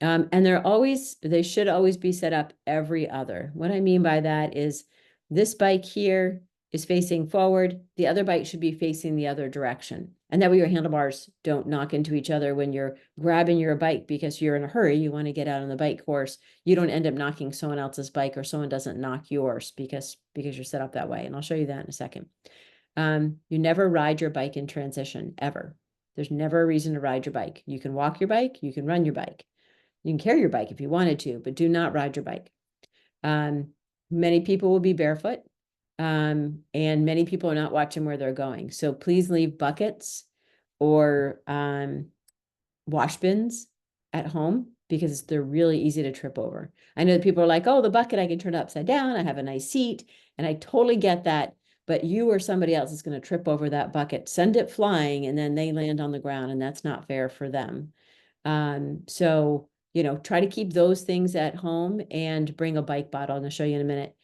And they should always be set up every other. What I mean by that is this bike here is facing forward. The other bike should be facing the other direction. And that way your handlebars don't knock into each other when you're grabbing your bike because you're in a hurry. You want to get out on the bike course. You don't end up knocking someone else's bike or someone doesn't knock yours because you're set up that way. And I'll show you that in a second. You never ride your bike in transition, ever. There's never a reason to ride your bike. You can walk your bike. You can run your bike. You can carry your bike if you wanted to, but do not ride your bike. Many people will be barefoot, and many people are not watching where they're going. So please leave buckets or wash bins at home because they're really easy to trip over. I know that people are like, oh, the bucket, I can turn it upside down. I have a nice seat. And I totally get that. But you or somebody else is going to trip over that bucket, send it flying, and then they land on the ground, and that's not fair for them. So try to keep those things at home and bring a bike bottle. And I'll show you in a minute.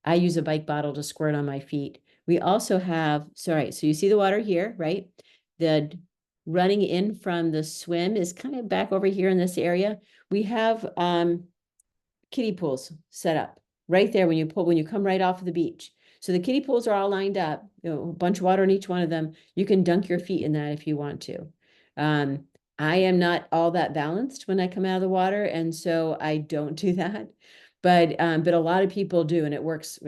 I use a bike bottle to squirt on my feet. We also have, so you see the water here, right? The running in from the swim is kind of back over here in this area. We have kiddie pools set up right there when you come right off of the beach. So the kiddie pools are all lined up, a bunch of water in each one of them. You can dunk your feet in that if you want to. I am not all that balanced when I come out of the water, and so I don't do that. But a lot of people do, and it works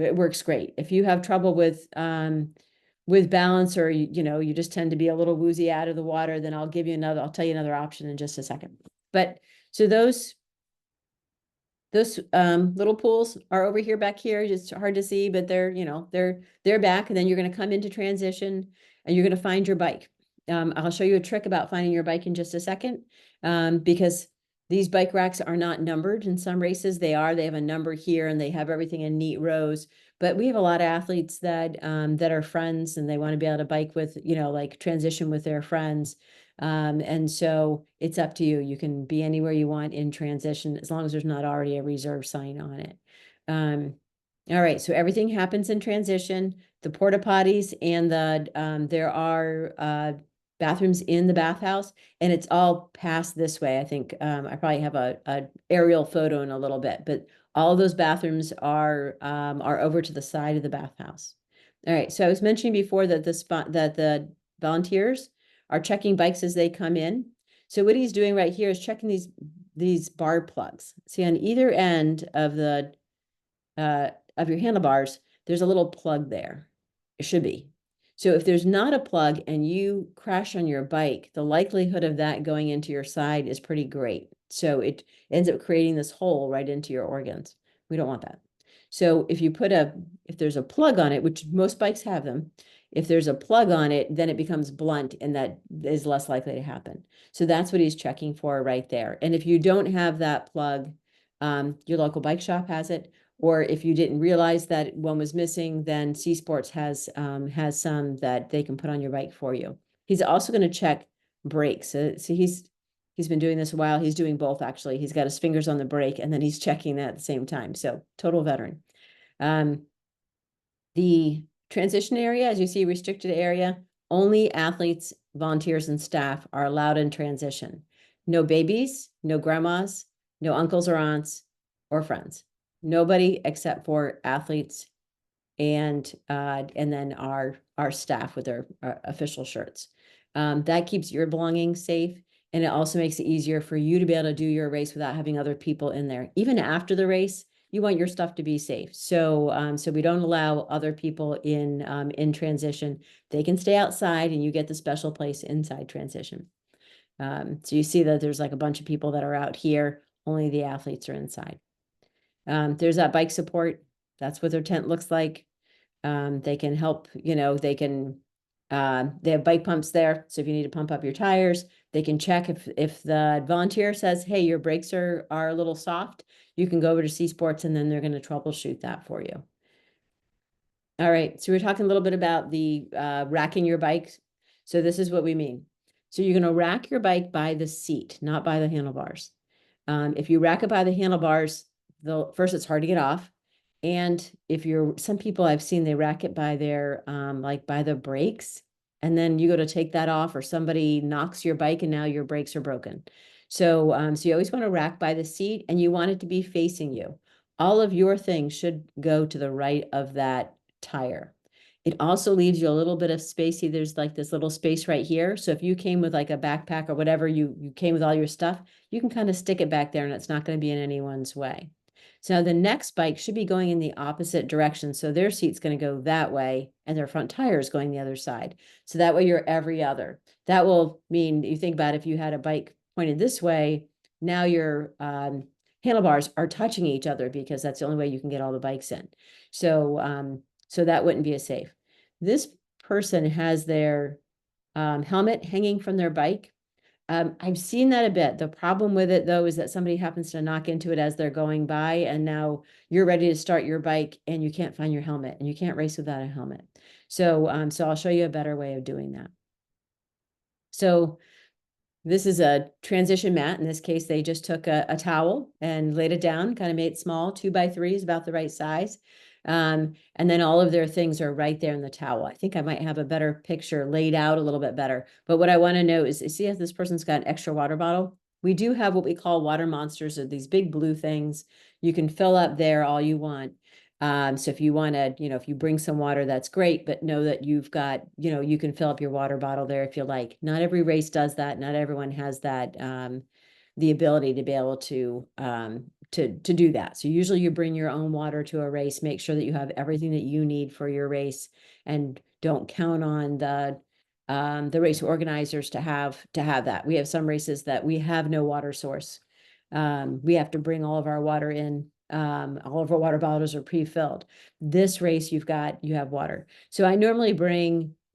great. If you have trouble with balance, or you just tend to be a little woozy out of the water, then I'll tell you another option in just a second. But so those little pools are over here, back here. It's hard to see, but they're back, and then you're going to come into transition and you're going to find your bike. I'll show you a trick about finding your bike in just a second, because these bike racks are not numbered. In some races they are. They have a number here and they have everything in neat rows. But we have a lot of athletes that are friends and they want to be able to bike with, like transition with their friends. And so it's up to you. You can be anywhere you want in transition as long as there's not already a reserve sign on it. All right, so everything happens in transition. The porta potties and there are bathrooms in the bathhouse, and it's all passed this way. I think I probably have a aerial photo in a little bit, but all of those bathrooms are over to the side of the bathhouse. All right, so I was mentioning before that the volunteers are checking bikes as they come in. So what he's doing right here is checking these these bar plugs. See, on either end of your handlebars, there's a little plug there. It should be. So if there's not a plug and you crash on your bike, the likelihood of that going into your side is pretty great. So it ends up creating this hole right into your organs. We don't want that. So if there's a plug on it, which most bikes have them, if there's a plug on it, then it becomes blunt and that is less likely to happen. So that's what he's checking for right there. And if you don't have that plug, your local bike shop has it. Or if you didn't realize that one was missing, then C Sports has some that they can put on your bike for you. He's also going to check brakes. So he's been doing this a while. He's doing both, actually. He's got his fingers on the brake, and then he's checking that at the same time. So total veteran. The transition area, as you see, restricted area, only athletes, volunteers, and staff are allowed in transition. No babies, no grandmas, no uncles or aunts, or friends. Nobody except for athletes and then our staff with their official shirts. That keeps your belongings safe, and it also makes it easier for you to be able to do your race without having other people in there. Even after the race, you want your stuff to be safe. So we don't allow other people in transition. They can stay outside, and you get the special place inside transition. So you see that there's like a bunch of people that are out here. Only the athletes are inside. There's that bike support. That's what their tent looks like. They can help, they have bike pumps there. So if you need to pump up your tires, they can check if the volunteer says, hey, your brakes are a little soft, you can go over to C Sports and then they're going to troubleshoot that for you. All right. So we're talking a little bit about the racking your bike. So this is what we mean. So you're going to rack your bike by the seat, not by the handlebars. If you rack it by the handlebars, first it's hard to get off. And some people I've seen, they rack it by their, like by the brakes, and then you go to take that off or somebody knocks your bike and now your brakes are broken. So you always want to rack by the seat and you want it to be facing you. All of your things should go to the right of that tire. It also leaves you a little bit of space. See, there's like this little space right here. So if you came with like a backpack or whatever, you came with all your stuff, you can kind of stick it back there and it's not going to be in anyone's way. So the next bike should be going in the opposite direction. So their seat's going to go that way and their front tire is going the other side. So that way you're every other. That will mean, you think about if you had a bike pointed this way, now your handlebars are touching each other because that's the only way you can get all the bikes in. So that wouldn't be as safe. This person has their helmet hanging from their bike. I've seen that a bit. The problem with it, though, is that somebody happens to knock into it as they're going by, and now you're ready to start your bike, and you can't find your helmet, and you can't race without a helmet. So I'll show you a better way of doing that. So this is a transition mat. In this case, they just took a towel and laid it down, kind of made it small. 2x3 is about the right size. And then all of their things are right there in the towel. I think I might have a better picture laid out a little bit better. But what I want to know is see if this person's got an extra water bottle. We do have what we call water monsters, or these big blue things. You can fill up there all you want. So if you want to, if you bring some water, that's great, but know that you've got, you can fill up your water bottle there if you like. Not every race does that. Not everyone has that, the ability to be able to do that. So usually you bring your own water to a race, make sure that you have everything that you need for your race, and don't count on the race organizers to have that. We have some races that we have no water source. We have to bring all of our water in. All of our water bottles are pre-filled. This race, you have water. So I normally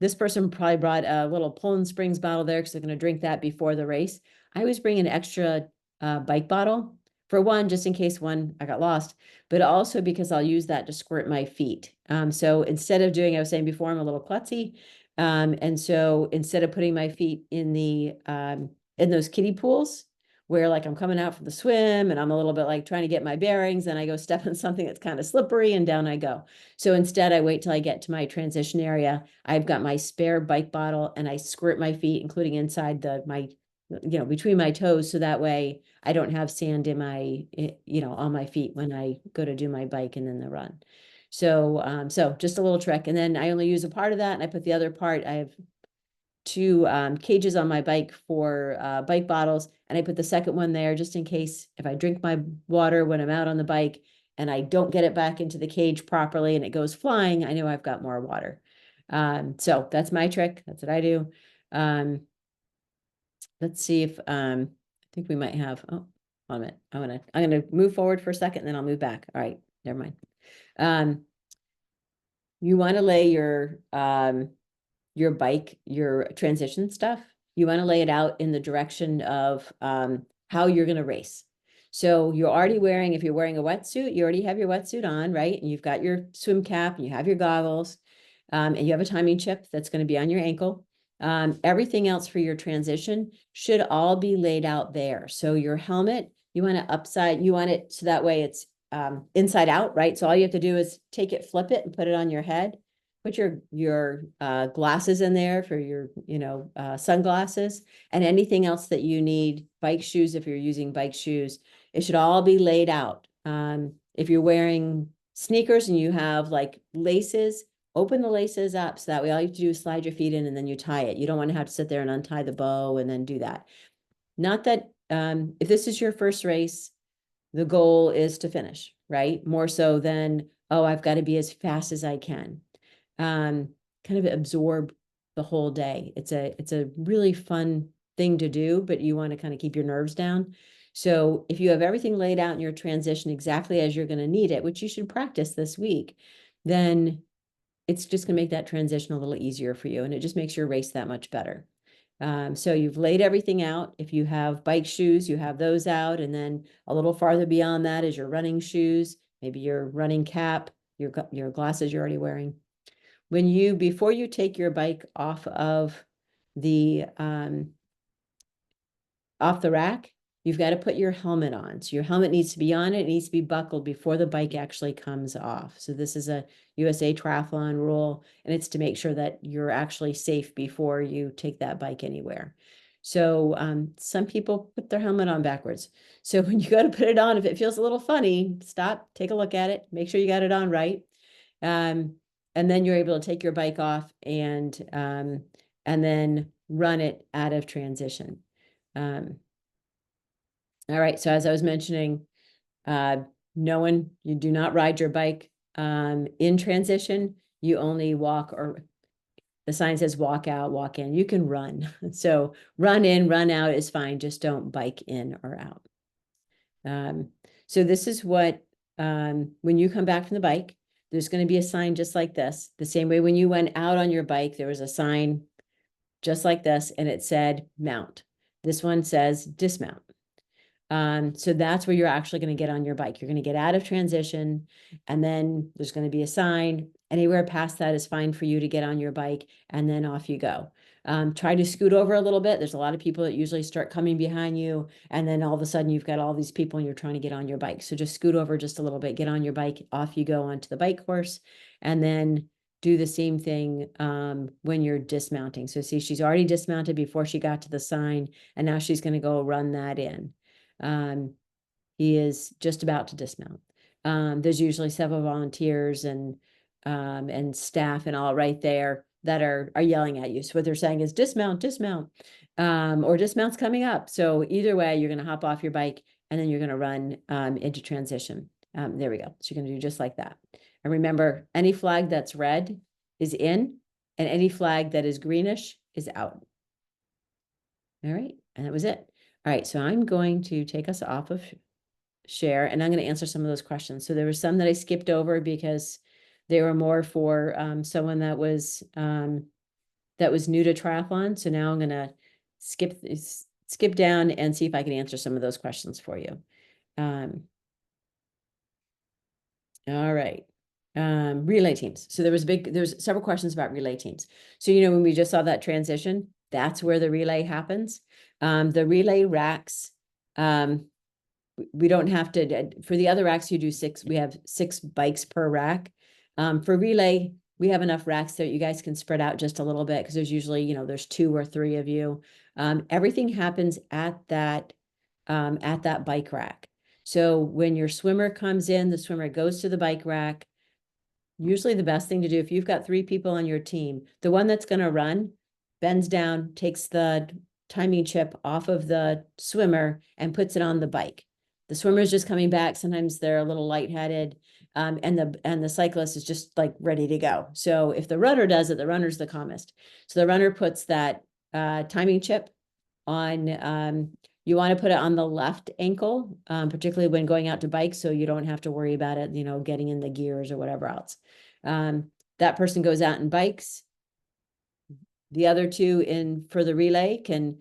this person probably brought a little Poland Springs bottle there because they're going to drink that before the race. I always bring an extra bike bottle, for one, just in case I got lost, but also because I'll use that to squirt my feet. So instead of doing, I was saying before, I'm a little klutzy. And so instead of putting my feet in in those kiddie pools, where like I'm coming out from the swim and I'm a little bit like trying to get my bearings and I go step on something that's kind of slippery and down I go. So instead I wait till I get to my transition area. I've got my spare bike bottle and I squirt my feet, including inside between my toes. So that way I don't have sand in on my feet when I go to do my bike and then the run. So just a little trick. And then I only use a part of that and I put the other part. cages on my bike for bike bottles, and I put the second one there just in case if I drink my water when I'm out on the bike and I don't get it back into the cage properly and it goes flying, I know I've got more water. So that's my trick. That's what I do. Let's see if I think we might have, oh, hold on a minute. I'm gonna move forward for a second, and then I'll move back. All right, never mind. You want to lay your bike, your transition stuff, you want to lay it out in the direction of how you're going to race. So you're already wearing, if you're wearing a wetsuit, you already have your wetsuit on, right? And you've got your swim cap and you have your goggles, and you have a timing chip that's going to be on your ankle. Everything else for your transition should all be laid out there. So your helmet, you want you want it so that way it's inside out, right? So all you have to do is take it, flip it, and put it on your head. Put your glasses in there for your, sunglasses, and anything else that you need, bike shoes, if you're using bike shoes, it should all be laid out. If you're wearing sneakers and you have like laces, open the laces up so that way all you have to do is slide your feet in and then you tie it. You don't want to have to sit there and untie the bow and then do that. Not that if this is your first race, the goal is to finish, right? More so than, oh, I've got to be as fast as I can. Kind of absorb the whole day. It's a really fun thing to do, but you want to kind of keep your nerves down. So if you have everything laid out in your transition exactly as you're going to need it, which you should practice this week, then it's just going to make that transition a little easier for you. And it just makes your race that much better. So you've laid everything out. If you have bike shoes, you have those out. And then a little farther beyond that is your running shoes, maybe your running cap, your glasses you're already wearing. Before you take your bike off of the rack, you've got to put your helmet on. So your helmet needs to be on, it needs to be buckled before the bike actually comes off. So this is a USA Triathlon rule, and it's to make sure that you're actually safe before you take that bike anywhere. So some people put their helmet on backwards. So when you go to put it on, if it feels a little funny, stop, take a look at it, make sure you got it on right. And then you're able to take your bike off and then run it out of transition. All right, so as I was mentioning, you do not ride your bike in transition. You only walk, or the sign says walk out, walk in. You can run. So run in, run out is fine. Just don't bike in or out. So this is what, when you come back from the bike, there's going to be a sign just like this. The same way when you went out on your bike, there was a sign just like this, and it said mount. This one says dismount. So that's where you're actually going to get on your bike. You're going to get out of transition, and then there's going to be a sign. Anywhere past that is fine for you to get on your bike, and then off you go. Try to scoot over a little bit. There's a lot of people that usually start coming behind you, and then all of a sudden you've got all these people and you're trying to get on your bike. So just scoot over just a little bit, get on your bike, off you go onto the bike course, and then do the same thing when you're dismounting. So see, she's already dismounted before she got to the sign, and now she's going to go run that in. He is just about to dismount. There's usually several volunteers and staff and all right there that are yelling at you. So what they're saying is dismount, dismount, or dismount's coming up. So either way, you're going to hop off your bike and then you're going to run into transition. There we go. So you're going to do just like that. And remember, any flag that's red is in, and any flag that is greenish is out. All right, and that was it. All right, so I'm going to take us off of share, and I'm going to answer some of those questions. So there were some that I skipped over because they were more for someone that was new to triathlon. So now I'm going to skip down and see if I can answer some of those questions for you. All right. Relay teams. So there's several questions about relay teams. So, when we just saw that transition, that's where the relay happens. The relay racks, we don't have to, for the other racks, we have 6 bikes per rack. For relay, we have enough racks that you guys can spread out just a little bit, because there's usually, there's 2 or 3 of you. Everything happens at that bike rack. So when your swimmer comes in, the swimmer goes to the bike rack. Usually the best thing to do, if you've got 3 people on your team, the one that's going to run, bends down, takes the timing chip off of the swimmer and puts it on the bike. The swimmer is just coming back. Sometimes they're a little lightheaded, and the cyclist is just like ready to go. So if the runner does it, the runner's the calmest. So the runner puts that timing chip on. You want to put it on the left ankle, particularly when going out to bike, so you don't have to worry about it, getting in the gears or whatever else. That person goes out and bikes. The other two in for the relay can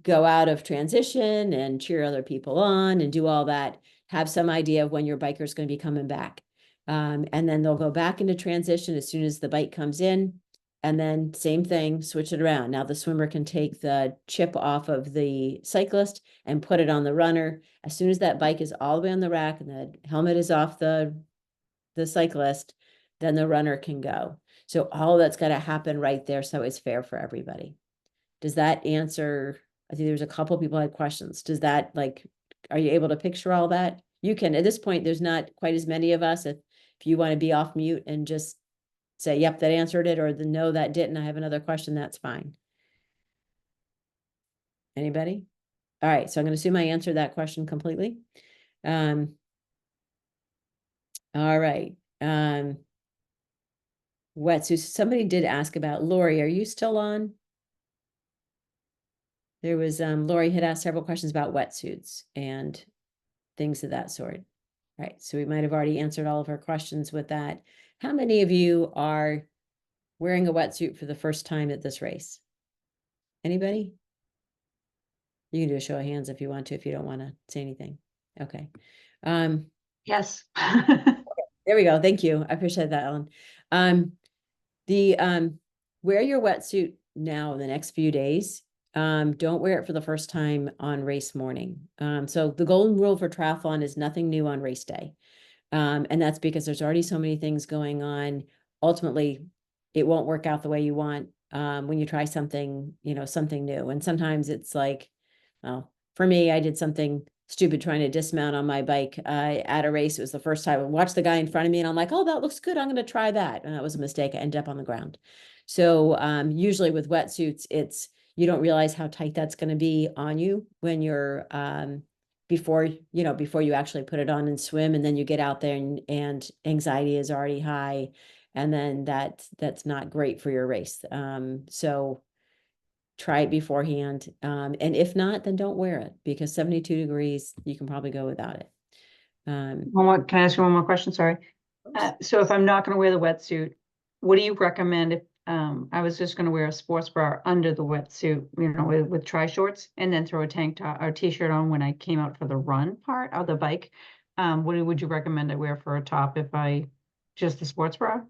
go out of transition and cheer other people on and do all that. Have some idea of when your biker is going to be coming back. And then they'll go back into transition as soon as the bike comes in. And then same thing, switch it around. Now the swimmer can take the chip off of the cyclist and put it on the runner. As soon as that bike is all the way on the rack and the helmet is off the cyclist, then the runner can go. So all that's got to happen right there, so it's fair for everybody. Does that answer? I think there's a couple people had questions. Does that, are you able to picture all that? You can, at this point, there's not quite as many of us. If you want to be off mute and just say, yep, that answered it, or the no, that didn't, I have another question, that's fine. Anybody? All right, so I'm going to assume I answered that question completely. All right. Wetsuits. Somebody did ask about Lori. Are you still on? There was Lori had asked several questions about wetsuits and things of that sort. All right, so we might have already answered all of her questions with that. How many of you are wearing a wetsuit for the first time at this race? Anybody? You can do a show of hands if you want to, if you don't want to say anything. Okay. Yes. There we go. Thank you. I appreciate that, Ellen. Wear your wetsuit now in the next few days. Don't wear it for the first time on race morning. So the golden rule for triathlon is nothing new on race day. And that's because there's already so many things going on. Ultimately, it won't work out the way you want when you try something, something new. And sometimes it's like, well, for me, I did something stupid trying to dismount on my bike at a race. It was the first time I watched the guy in front of me and I'm like, oh, that looks good. I'm going to try that. And that was a mistake. I ended up on the ground. So usually with wetsuits, you don't realize how tight that's going to be on you when you're before you actually put it on and swim, and then you get out there and anxiety is already high, and then that's not great for your race. So try it beforehand, and if not, then don't wear it, because 72 degrees you can probably go without it. Can I ask you one more question? Sorry. So if I'm not going to wear the wetsuit, what do you recommend if I was just going to wear a sports bra under the wetsuit, with tri shorts, and then throw a tank top or t-shirt on when I came out for the run part of the bike? What would you recommend I wear for a top just the sports bra?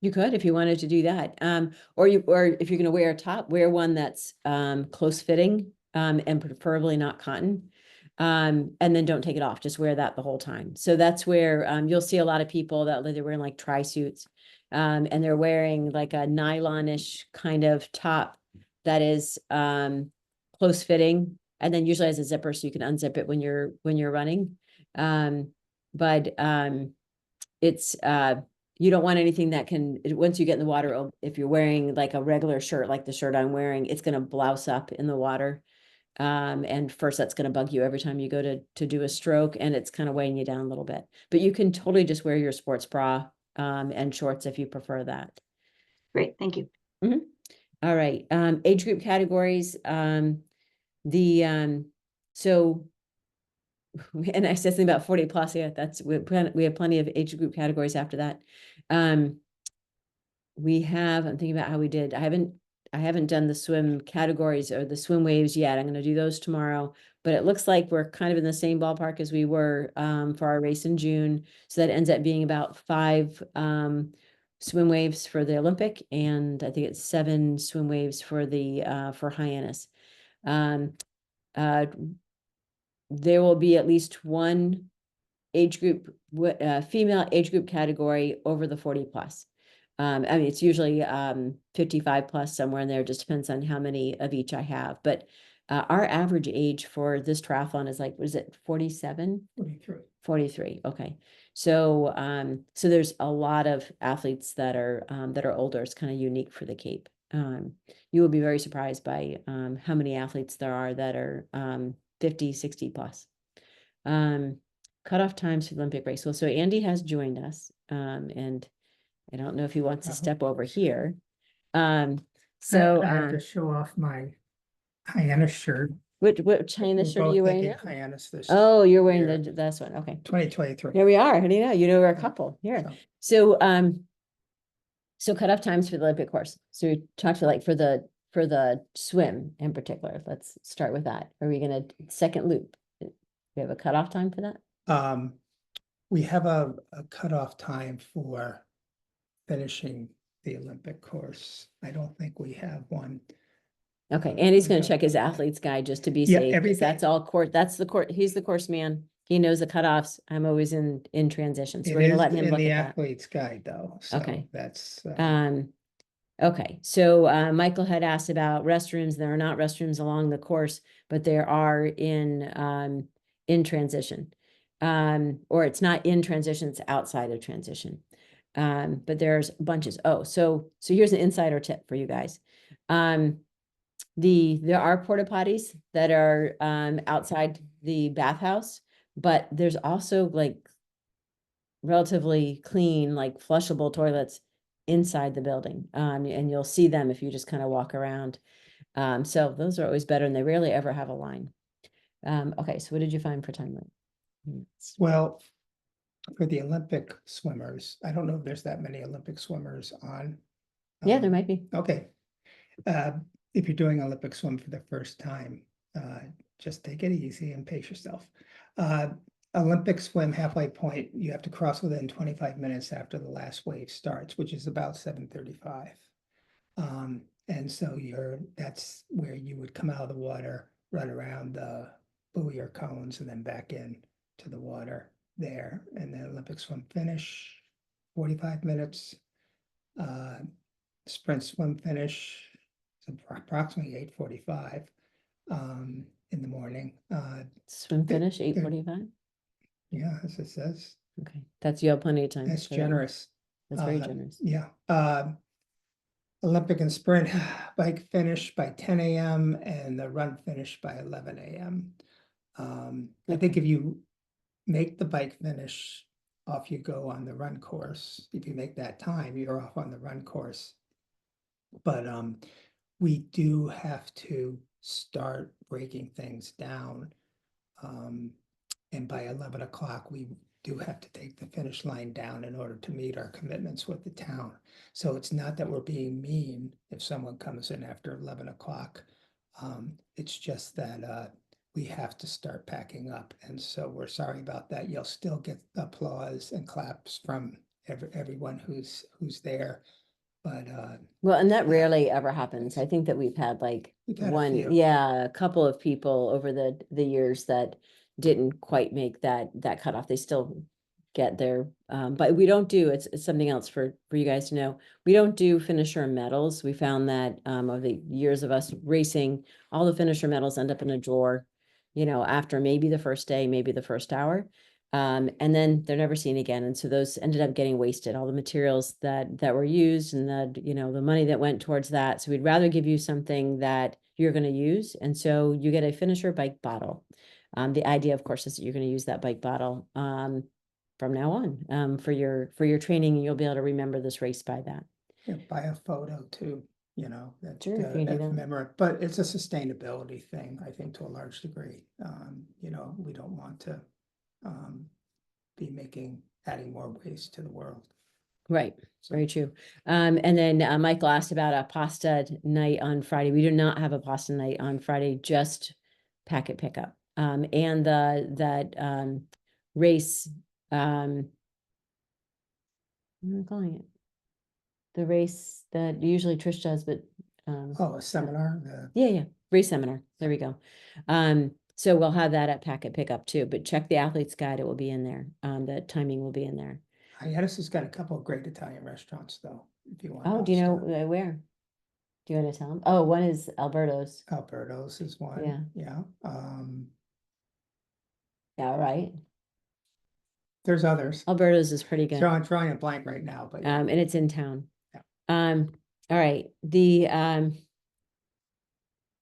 You could, if you wanted to do that. Or if you're going to wear a top, wear one that's close fitting, and preferably not cotton. And then don't take it off. Just wear that the whole time. So that's where you'll see a lot of people that they're wearing like tri-suits, and they're wearing like a nylon-ish kind of top that is close fitting, and then usually has a zipper so you can unzip it when you're running. But it's you don't want anything that can, once you get in the water, if you're wearing like a regular shirt, like the shirt I'm wearing, it's going to blouse up in the water. And first that's going to bug you every time you go to do a stroke, and it's kind of weighing you down a little bit, but you can totally just wear your sports bra and shorts if you prefer that. Great. Thank you. Mm-hmm. All right. Age group categories. So and I said something about 40 plus. Yeah, we have plenty of age group categories after that. I'm thinking about how we did. I haven't done the swim categories or the swim waves yet. I'm going to do those tomorrow, but it looks like we're kind of in the same ballpark as we were for our race in June. So that ends up being about 5 swim waves for the Olympic, and I think it's 7 swim waves for Hyannis. There will be at least one age group, female age group category over the 40 plus. I mean, it's usually 55 plus, somewhere in there. It just depends on how many of each I have. But our average age for this triathlon is like, what is it, 47? 43. Okay. So there's a lot of athletes that are older. It's kind of unique for the Cape. You will be very surprised by how many athletes there are that are 50, 60 plus. Cutoff times for the Olympic race. Well, so Andy has joined us, and I don't know if he wants to step over here. So I have to show off my Hyannis shirt. which Hyannis shirt are you wearing now? Hyannis this. Oh, you're wearing year. this one. Okay. 2023. Here we are. How do you know? You know, we're a couple here. So, so cutoff times for the Olympic course. So we talked to like for the swim in particular. Let's start with that. Are we gonna second loop? We have a cutoff time for that? We have a cutoff time for finishing the Olympic course. I don't think we have one. Okay, Andy's we gonna don't check his have that. athlete's guide just to be Yeah, safe, 'cause everything. that's all court, that's the court, he's the course man. He knows the cutoffs. I'm always in transition, so It we're gonna is let him in look the at that. athlete's guide though, so Okay. that's. Okay, so Michael had asked about restrooms. There are not restrooms along the course, but there are in transition. Or it's not in transition, it's outside of transition. But there's bunches. Oh, so here's an insider tip for you guys. There are porta potties that are outside the bathhouse, but there's also like relatively clean, like flushable toilets inside the building. And you'll see them if you just kind of walk around. So those are always better, and they rarely ever have a line. Okay, so what did you find for time limit? Well, for the Olympic swimmers, I don't know if there's that many Olympic swimmers on. Yeah, there might be. Okay. If you're doing Olympic swim for the first time, just take it easy and pace yourself. Olympic swim halfway point, you have to cross within 25 minutes after the last wave starts, which is about 7:35. And so that's where you would come out of the water, run around the buoy or cones, and then back in to the water there. And then Olympic swim finish, 45 minutes. Sprint swim finish, approximately 8:45 in the morning. Swim finish 8:45. Yeah, as it says. Okay, you have plenty of time. That's generous. That's very generous. Yeah. Olympic and sprint bike finish by 10 a.m. and the run finish by 11 a.m. I think if you make the bike finish, off you go on the run course. If you make that time, you're off on the run course. But we do have to start breaking things down. And by 11 o'clock, we do have to take the finish line down in order to meet our commitments with the town. So it's not that we're being mean if someone comes in after 11 o'clock. It's just that we have to start packing up. And so we're sorry about that. You'll still get applause and claps from everyone who's there. But well, and that rarely ever happens. I think that we've had like a couple of people over the years that didn't quite make that cutoff. They still get there, but we don't do it's something else for you guys to know. We don't do finisher medals. We found that over the years of us racing, all the finisher medals end up in a drawer, after maybe the first day, maybe the first hour. And then they're never seen again. And so those ended up getting wasted, all the materials that were used and the money that went towards that. So we'd rather give you something that you're going to use. And so you get a finisher bike bottle. The idea, of course, is that you're going to use that bike bottle from now on for your training, and you'll be able to remember this race by that. Yeah, buy a photo too, that's Sure, if you do that. memorable, but it's a sustainability thing, I think, to a large degree. We don't want to be adding more waste to the world. Right, So, very true. And then Michael asked about a pasta night on Friday. We do not have a pasta night on Friday, just packet pickup. And that race, what am I calling it? The race that usually Trish does, but a seminar. Yeah, race seminar. There we go. So we'll have that at packet pickup too, but check the athlete's guide. It will be in there. The timing will be in there. Hyannis has got a couple of great Italian restaurants though, if you want. Oh, do you know where? Do you want to tell them? Oh, one is Alberto's. Alberto's is one. Yeah. Yeah, right. There's others. Alberto's is pretty good. So I'm drawing a blank right now, but and it's in town. Yeah. All right,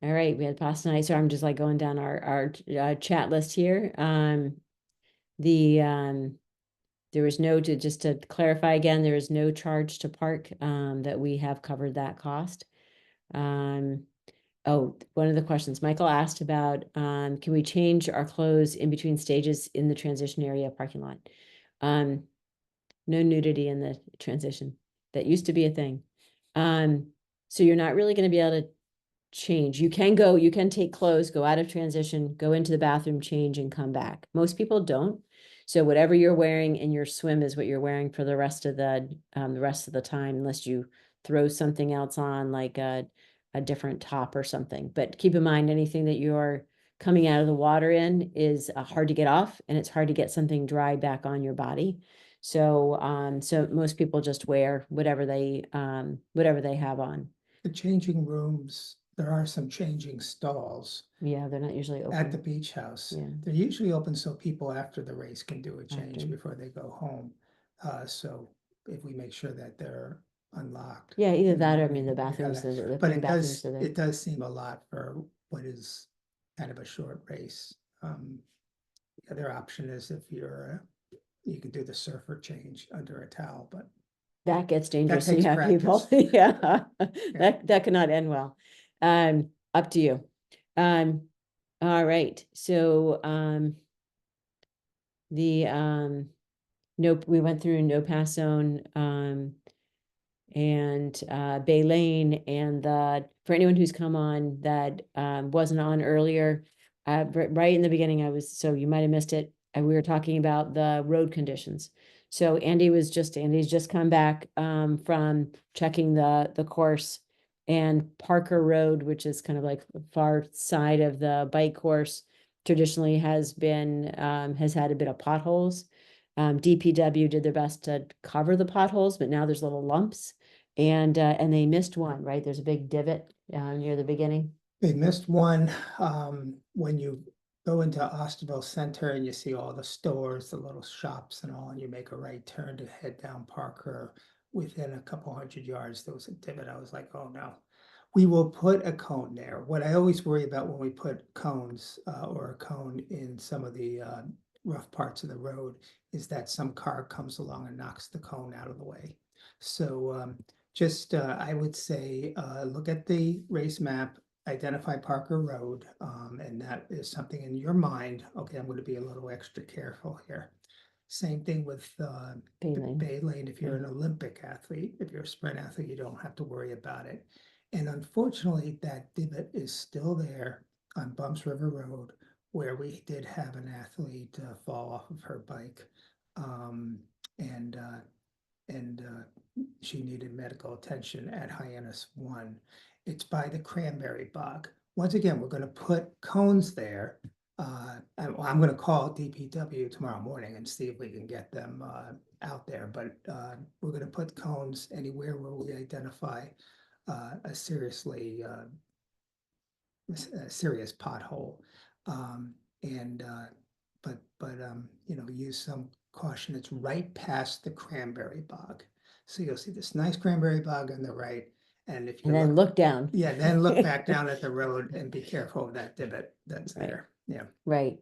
all right, we had pasta tonight, so I'm just like going down our chat list here. There was no, just to clarify again, there is no charge to park, that we have covered that cost. Oh, one of the questions Michael asked about, can we change our clothes in between stages in the transition area parking lot? No nudity in the transition. That used to be a thing. So you're not really going to be able to change. You can take clothes, go out of transition, go into the bathroom, change, and come back. Most people don't. So whatever you're wearing in your swim is what you're wearing for the rest of the time, unless you throw something else on, like a different top or something. But keep in mind, anything that you're coming out of the water in is hard to get off, and it's hard to get something dry back on your body. So so most people just wear whatever they have on. The changing rooms, there are some changing stalls Yeah, they're not usually at the open. beach house. Yeah. They're usually open so people after the race can do a change After. before they go home. So if we make sure that they're unlocked. Yeah, either in the that or I morning, mean the we have bathrooms, that. the But clean bathrooms are there. it does seem a lot for what is kind of a short race. The other option is if you're, you can do the surfer change under a towel, but That gets dangerous. takes Yeah, people. practice. Yeah, that could not end well. Up to you. All right. So nope, we went through no pass zone, and Bay Lane, and for anyone who's come on that wasn't on earlier, right in the beginning, so you might have missed it. We were talking about the road conditions. So Andy's just come back from checking the course, and Parker Road, which is kind of like the far side of the bike course, traditionally has had a bit of potholes. DPW did their best to cover the potholes, but now there's little lumps. And they missed one, right? There's a big divot near the beginning. They missed one, when you go into Osterville Center and you see all the stores, the little shops and all, and you make a right turn to head down Parker. Within a couple 100 yards, there was a divot. I was like, oh no. We will put a cone there. What I always worry about when we put cones, or a cone in some of the rough parts of the road, is that some car comes along and knocks the cone out of the way. So just I would say look at the race map, identify Parker Road, and that is something in your mind. Okay, I'm going to be a little extra careful here. Same thing with Bay Lane. Bay Lane. If you're an Olympic athlete, if you're a sprint athlete, you don't have to worry about it. And unfortunately, that divot is still there on Bumps River Road, where we did have an athlete fall off of her bike, and she needed medical attention at Hyannis 1. It's by the cranberry bog. Once again, we're going to put cones there. I'm going to call DPW tomorrow morning and see if we can get them out there. But we're going to put cones anywhere where we identify a serious pothole, but use some caution. It's right past the cranberry bog, so you'll see this nice cranberry bog on the right, and if you then look down. Yeah, then look back down at the road and be careful of that divot that's Right. there. Yeah, Right.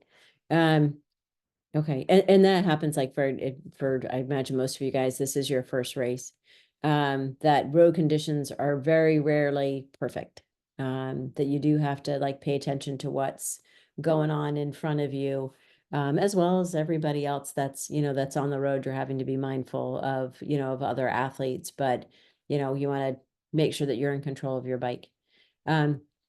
Okay, and that happens like for I imagine most of you guys, this is your first race. That road conditions are very rarely perfect. That you do have to like pay attention to what's going on in front of you, as well as everybody else that's on the road. You're having to be mindful of of other athletes, but you want to make sure that you're in control of your bike.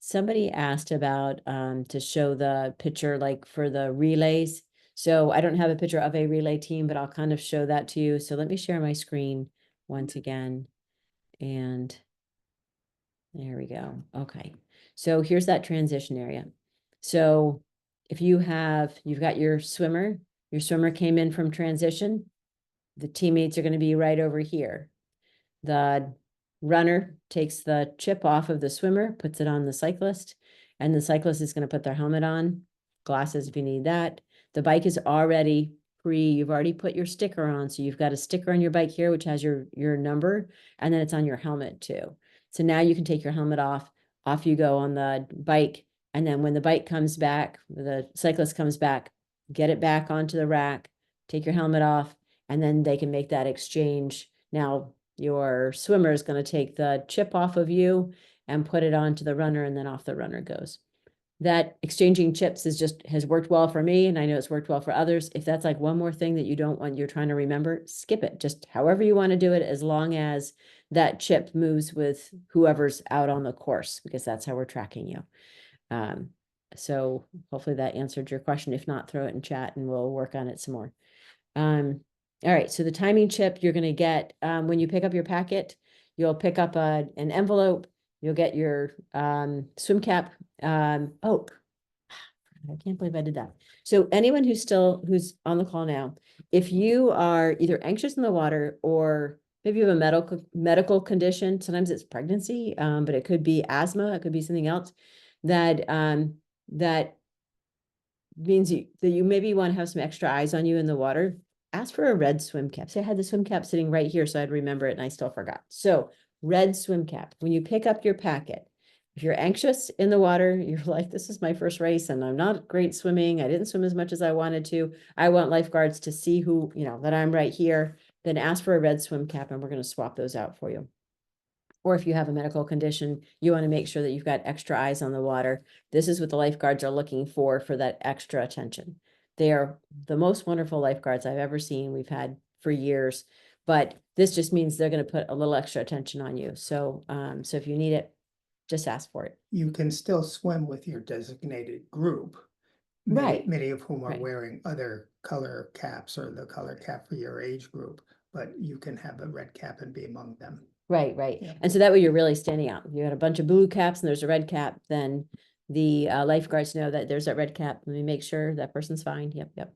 Somebody asked about to show the picture like for the relays. So I don't have a picture of a relay team, but I'll kind of show that to you. So let me share my screen once again. And there we go. Okay. So here's that transition area. So if you've got your swimmer came in from transition, the teammates are going to be right over here. The runner takes the chip off of the swimmer, puts it on the cyclist, and the cyclist is going to put their helmet on, glasses if you need that. The bike is already you've already put your sticker on. So you've got a sticker on your bike here, which has your number, and then it's on your helmet too. So now you can take your helmet off you go on the bike. And then when the bike comes back, the cyclist comes back, get it back onto the rack, take your helmet off, and then they can make that exchange. Now your swimmer is going to take the chip off of you and put it onto the runner, and then off the runner goes. That exchanging chips has worked well for me, and I know it's worked well for others. If that's like one more thing that you don't want, you're trying to remember, skip it. Just however you want to do it, as long as that chip moves with whoever's out on the course, because that's how we're tracking you. So hopefully that answered your question. If not, throw it in chat and we'll work on it some more. All right, so the timing chip you're going to get when you pick up your packet, you'll pick up an envelope, you'll get your swim cap. Oh, I can't believe I did that. So anyone who's on the call now, if you are either anxious in the water or maybe you have a medical condition, sometimes it's pregnancy, but it could be asthma, it could be something else that that means that you maybe want to have some extra eyes on you in the water. Ask for a red swim cap. Say I had the swim cap sitting right here, so I'd remember it, and I still forgot. So red swim cap. When you pick up your packet, if you're anxious in the water, you're like, this is my first race and I'm not great swimming. I didn't swim as much as I wanted to. I want lifeguards to see who, that I'm right here. Then ask for a red swim cap and we're going to swap those out for you. Or if you have a medical condition, you want to make sure that you've got extra eyes on the water. This is what the lifeguards are looking for that extra attention. They are the most wonderful lifeguards I've ever seen. We've had for years, but this just means they're going to put a little extra attention on you. So, so if you need it, just ask for it. You can still swim with your designated group. Right. Many of whom are Right. wearing other color caps or the color cap for your age group, but you can have a red cap and be among them. Right, right. Yeah. And so that way you're really standing out. You got a bunch of blue caps and there's a red cap, then the lifeguards know that there's that red cap. Let me make sure that person's fine. Yep, yep.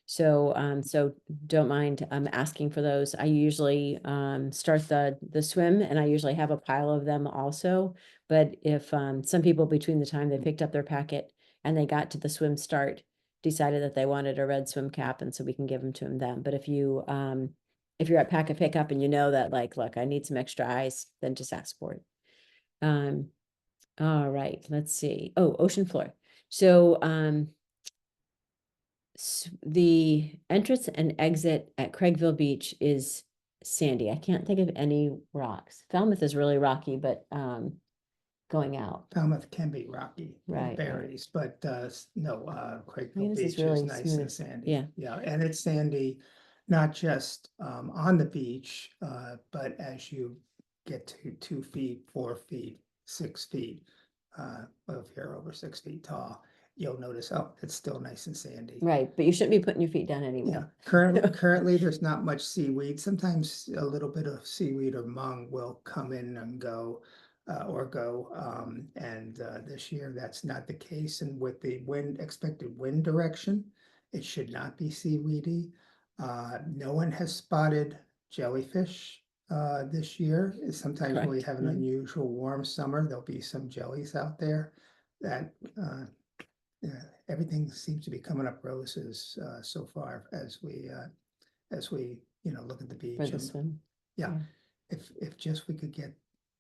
So, so don't mind asking for those. I usually start the swim, and I usually have a pile of them also. But if some people between the time they picked up their packet and they got to the swim start decided that they wanted a red swim cap, and so we can give them to them then. But if you're at packet pickup and you know that, like, look, I need some extra eyes, then just ask for it. All right, let's see. Oh, ocean floor. So the entrance and exit at Craigville Beach is sandy. I can't think of any rocks. Falmouth is really rocky, but going out. Falmouth can be rocky. Right, It varies, but no, Craigville Hyannis is Beach really is nice smooth. and sandy. Yeah. Yeah, and it's sandy, not just on the beach, but as you get to 2 feet, 4 feet, 6 feet, well, if you're over 6 feet tall, you'll notice, oh, it's still nice and sandy. Right, but you shouldn't be putting your feet down anyway. Yeah, currently there's not much seaweed. Sometimes a little bit of seaweed or mung will come in and go, and this year that's not the case. And with the expected wind direction, it should not be seaweedy. No one has spotted jellyfish this year. Sometimes when we Correct. have an unusual warm summer, there'll be some jellies out there that everything seems to be coming up roses so far as we look at the beach. For the swim. Yeah, if just we could get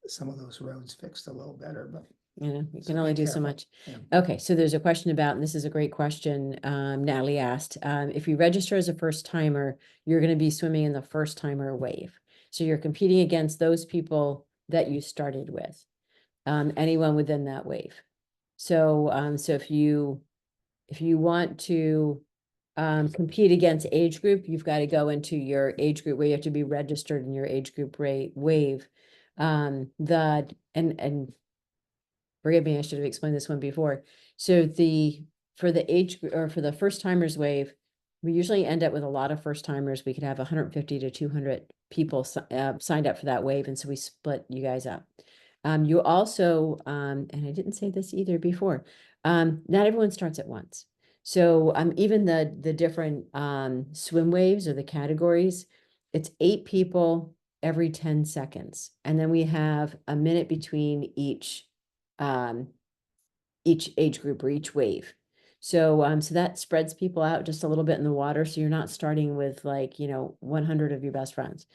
some of those roads fixed a little better, but You so can be only do so careful. much. Yeah. Okay, so there's a question about, and this is a great question, Natalie asked, if you register as a first timer, you're going to be swimming in the first timer wave. So you're competing against those people that you started with, anyone within that wave. So, so if you want to compete against age group, you've got to go into your age group where you have to be registered in your age group wave. And forgive me, I should have explained this one before. So for the age or for the first timers wave, we usually end up with a lot of first timers. We could have 150 to 200 people signed up for that wave, and so we split you guys up. You also, and I didn't say this either before, not everyone starts at once. So even the different swim waves or the categories, it's 8 people every 10 seconds. And then we have a minute between each age group or each wave. So so that spreads people out just a little bit in the water. So you're not starting with 100 of your best friends.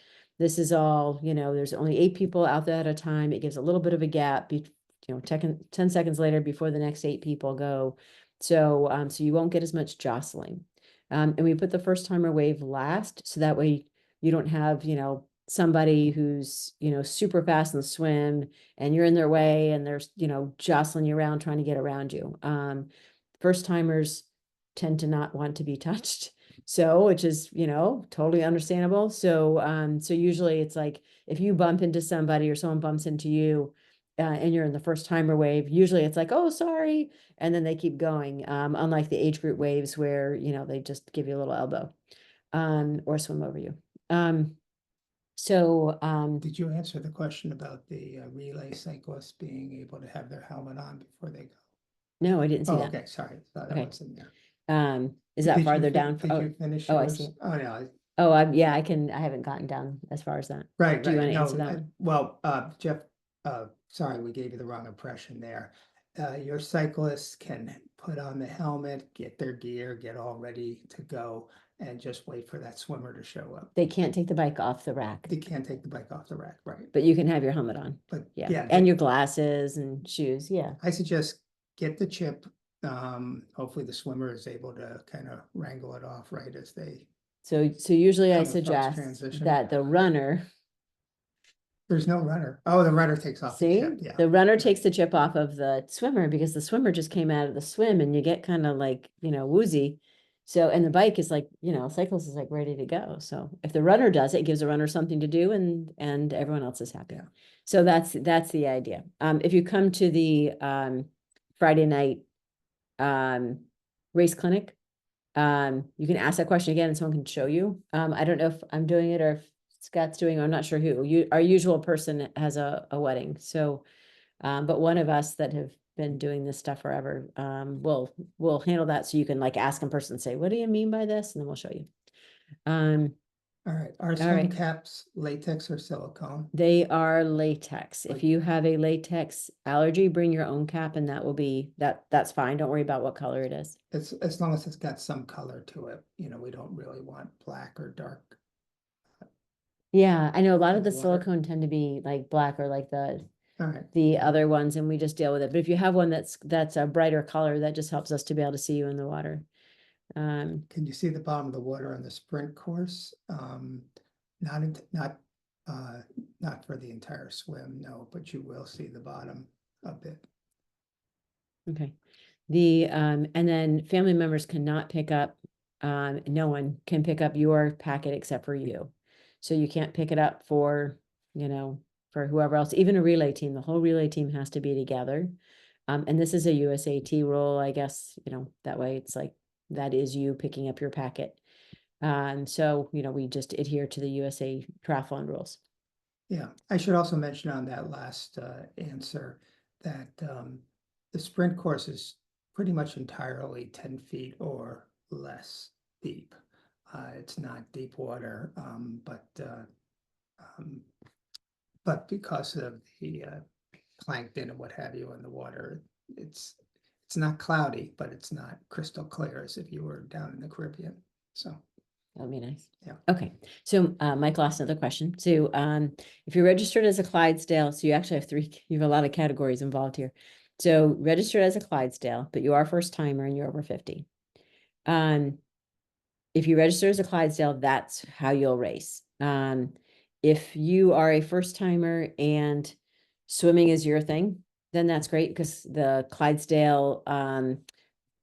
this is all, there's only 8 people out there at a time. It gives a little bit of a gap, 10 seconds later before the next 8 people go. So, so you won't get as much jostling. And we put the first timer wave last, so that way you don't have, somebody who's, super fast in the swim and you're in their way and there's, jostling you around trying to get around you. First timers tend to not want to be touched. So, which is, totally understandable. So, so usually it's like, if you bump into somebody or someone bumps into you, and you're in the first timer wave, usually it's like, oh, sorry. And then they keep going. Unlike the age group waves where, they just give you a little elbow, or swim over you. Did you answer the question about the relay cyclists being able to have their helmet on before they go? No, I didn't see Oh, that. okay, sorry, thought Okay. that was in there. Is that Did you farther fin- down? Did you finish oh, I yours? see it. Oh, no, Yeah, I haven't gotten down as far as that. right, Do you right, want to no, answer that one? well, Jeff, sorry, we gave you the wrong impression there. Your cyclists can put on the helmet, get their gear, get all ready to go, and just wait for that swimmer to show up. They can't take the bike off the rack, They can't take the bike off the rack, right? but you can have your helmet on. But Yeah, yeah, and your glasses and shoes. Yeah. I suggest get the chip. Hopefully the swimmer is able to kind of wrangle it off right as they. So usually I Come across suggest transition. that the runner, There's no runner. Oh, the runner takes off the see, chip. Yeah. the runner Yeah. takes the chip off of the swimmer because the swimmer just came out of the swim and you get kind of like, woozy. So, and the bike is like, cyclist is like ready to go. So if the runner does it, it gives the runner something to do and everyone else is happy. Yeah. So that's the idea. If you come to the Friday night race clinic, you can ask that question again and someone can show you. I don't know if I'm doing it or if Scott's doing it. I'm not sure who. Our usual person has a wedding. So, but one of us that have been doing this stuff forever, we'll handle that. So you can like ask in person and say, what do you mean by this? And then we'll show you. All right. Are All swim right. caps latex or silicone? They are latex. If Like- you have a latex allergy, bring your own cap and that will be, that's fine. Don't worry about what color it is. It's as long as it's got some color to it. We don't really want black or dark. Yeah, I know a lot of the Water. silicone tend to be like black or like All right. the other ones, and we just deal with it. But if you have one that's a brighter color, that just helps us to be able to see you in the water. Can you see the bottom of the water on the sprint course? Not for the entire swim, no, but you will see the bottom a bit. Okay. And then family members cannot pick up, no one can pick up your packet except for you. So you can't pick it up for, for whoever else, even a relay team. The whole relay team has to be together. And this is a USAT rule, I guess, that way it's like, that is you picking up your packet. So, we just adhere to the USA Triathlon rules. Yeah, I should also mention on that last answer that the sprint course is pretty much entirely 10 feet or less deep. It's not deep water, but because of the plankton and what have you in the water, it's not cloudy, but it's not crystal clear as if you were down in the Caribbean. So That would be nice. Yeah. Okay. So Michael asked another question. So if you're registered as a Clydesdale, so you actually have you have a lot of categories involved here. So registered as a Clydesdale, but you are a first timer and you're over 50. If you register as a Clydesdale, that's how you'll race. If you are a first timer and swimming is your thing, then that's great because the Clydesdale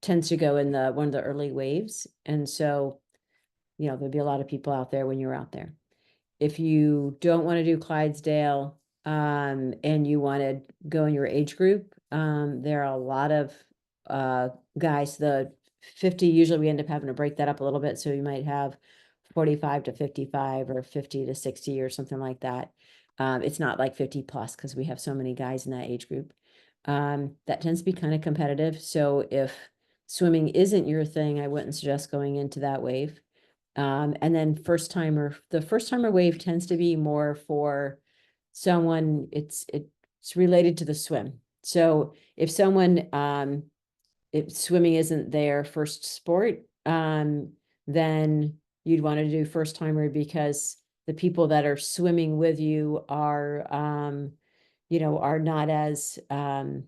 tends to go in one of the early waves. And so, there'll be a lot of people out there when you're out there. If you don't want to do Clydesdale and you want to go in your age group, there are a lot of guys. The 50, usually we end up having to break that up a little bit. So you might have 45 to 55 or 50 to 60 or something like that. It's not like 50 plus because we have so many guys in that age group. That tends to be kind of competitive. So if swimming isn't your thing, I wouldn't suggest going into that wave. And then the first timer wave tends to be more for someone, it's related to the swim. So if someone, if swimming isn't their first sport, then you'd want to do first timer because the people that are swimming with you are, are not as, I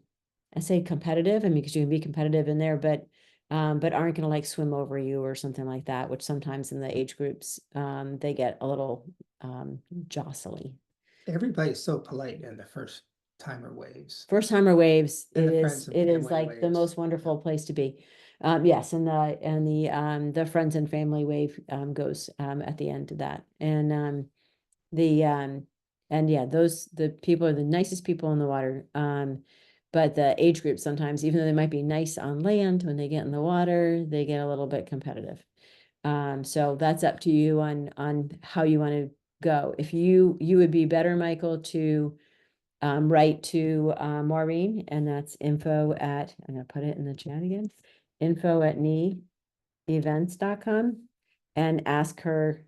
say competitive, I mean, because you can be competitive in there, but aren't gonna like swim over you or something like that, which sometimes in the age groups, they get a little, jostly. Everybody's so polite in the first timer waves. First timer waves, And it the is, friends and it is family like the waves. most wonderful place to be. Yes, and the friends and family wave, goes, at the end of that. And, yeah, the people are the nicest people in the water. But the age group sometimes, even though they might be nice on land, when they get in the water, they get a little bit competitive. So that's up to you on how you want to go. If you would be better, Michael, to write to Maureen, and that's info at, I'm gonna put it in the chat again, info@neevents.com, and ask her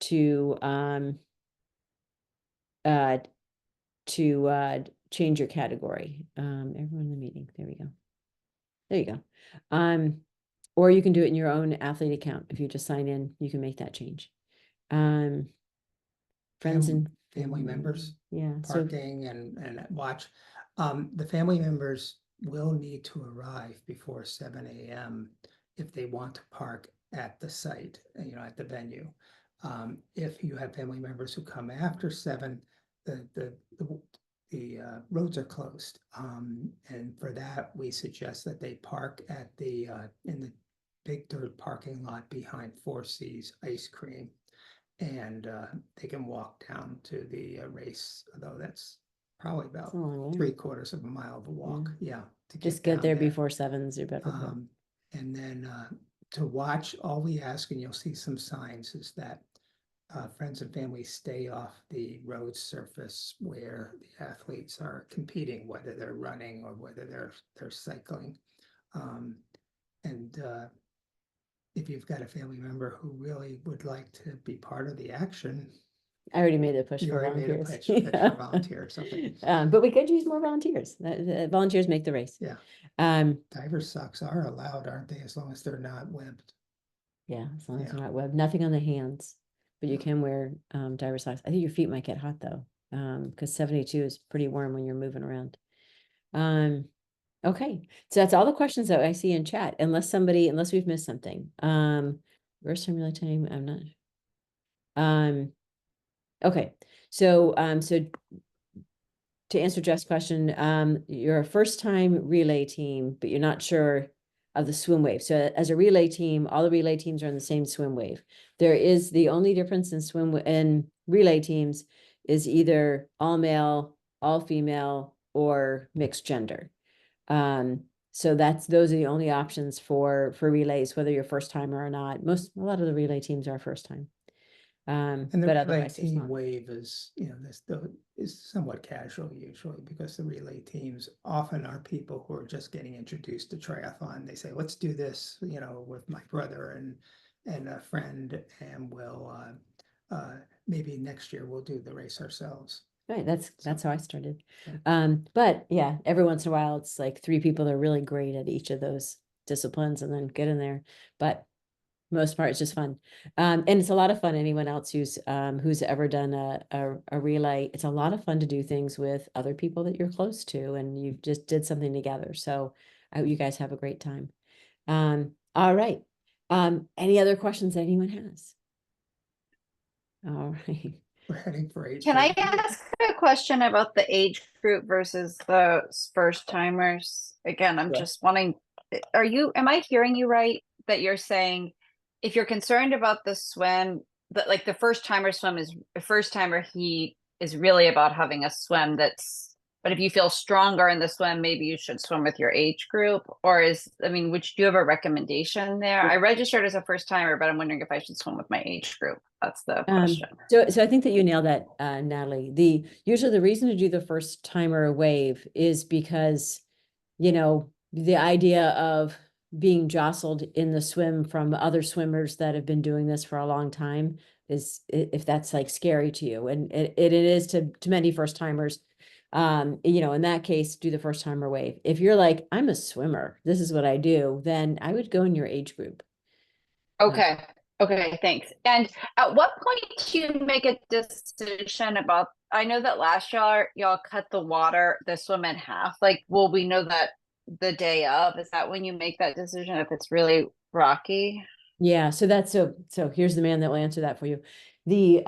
to change your category. Everyone in the meeting, there we go. There you go. Or you can do it in your own athlete account. If you just sign in, you can make that change. Friends and family members, yeah, parking and watch. The family members will need to arrive before 7 a.m. if they want to park at the site, at the venue. If you have family members who come after 7, the roads are closed. And for that, we suggest that they park at in the big dirt parking lot behind 4C's Ice Cream. And they can walk down to the race, although that's probably about 3/4 of a mile of a walk. Yeah, to just get there down before 7's your better. And then to watch, all we ask, and you'll see some signs, is that friends and family stay off the road surface where the athletes are competing, whether they're running or whether they're cycling. If you've got a family member who really would like to be part of the action, I already made the push you for already made a volunteers. pitch for volunteer or something. But we could use more volunteers. Volunteers make the race. Yeah. Diver socks are allowed, aren't they? As long as they're not webbed. Yeah, as long as they're not webbed. Nothing on the hands, but you can wear diver socks. I think your feet might get hot though, because 72 is pretty warm when you're moving around. Okay, so that's all the questions that I see in chat, unless we've missed something. First time relay time, I'm not. Okay, so to answer Jeff's question, you're a first time relay team, but you're not sure of the swim wave. So as a relay team, all the relay teams are in the same swim wave. There is the only difference in relay teams is either all male, all female, or mixed gender. So those are the only options for relays, whether you're first timer or not. A lot of the relay teams are first time. And the but relay otherwise team wave is, is somewhat casual usually, because the relay teams often are people who are just getting introduced to triathlon. They say, let's do this, with my brother and a friend, and we'll maybe next year we'll do the race ourselves. Right, that's how I started. But yeah, every once in a while it's like 3 people that are really great at each of those disciplines and then get in there. But most part it's just fun. And it's a lot of fun. Anyone else who's ever done a relay, it's a lot of fun to do things with other people that you're close to and you just did something together. So I hope you guys have a great time. All right. Any other questions that anyone has? All right. We're heading for 8. Can I ask a question about the age group versus the first timers? Again, I'm just wanting, am I hearing you right? That you're saying if you're concerned about the swim, that like the first timer swim is a first timer, he is really about having a swim but if you feel stronger in the swim, maybe you should swim with your age group, or do you have a recommendation there? I registered as a first timer, but I'm wondering if I should swim with my age group. That's the question. So I think that you nailed that, Natalie. Usually the reason to do the first timer wave is because, the idea of being jostled in the swim from other swimmers that have been doing this for a long time is, if that's like scary to you, and it is to many first timers. In that case, do the first timer wave. If you're like, I'm a swimmer, this is what I do, then I would go in your age group. Okay. Okay, thanks. And at what point do you make a decision about, I know that last year y'all cut the swim in half. Like, will we know that the day of? Is that when you make that decision if it's really rocky? Yeah, so that's so here's the man that will answer that for you. The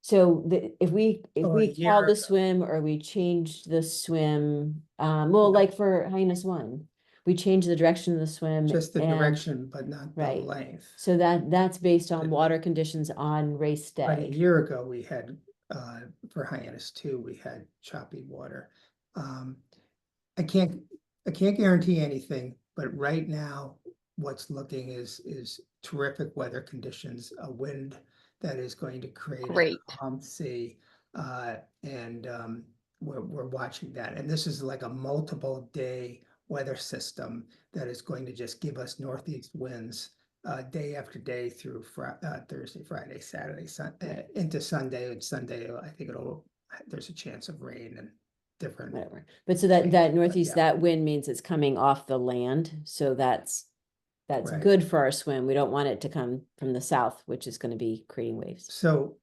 if we Oh, a call year the ago. swim or we changed the swim, well, like for Hyannis 1, we changed the direction of the swim Just the and direction, but not the right. length. So that's based on But- water conditions on race But a day. year ago, we had, for Hyannis 2, we had choppy water. I can't guarantee anything, but right now, what's looking is terrific weather conditions, a wind that is going to create a Great. calm sea. And we're watching that. And this is like a multiple day weather system that is going to just give us northeast winds day after day through Thursday, Friday, Saturday, into Sunday. And Sunday, I think there's a chance of rain and different. Whatever. But so that changes, but northeast, yeah. that wind means it's coming off the land. So that's Right. good for our swim. We don't want it to come from the south, which is going to be creating waves. So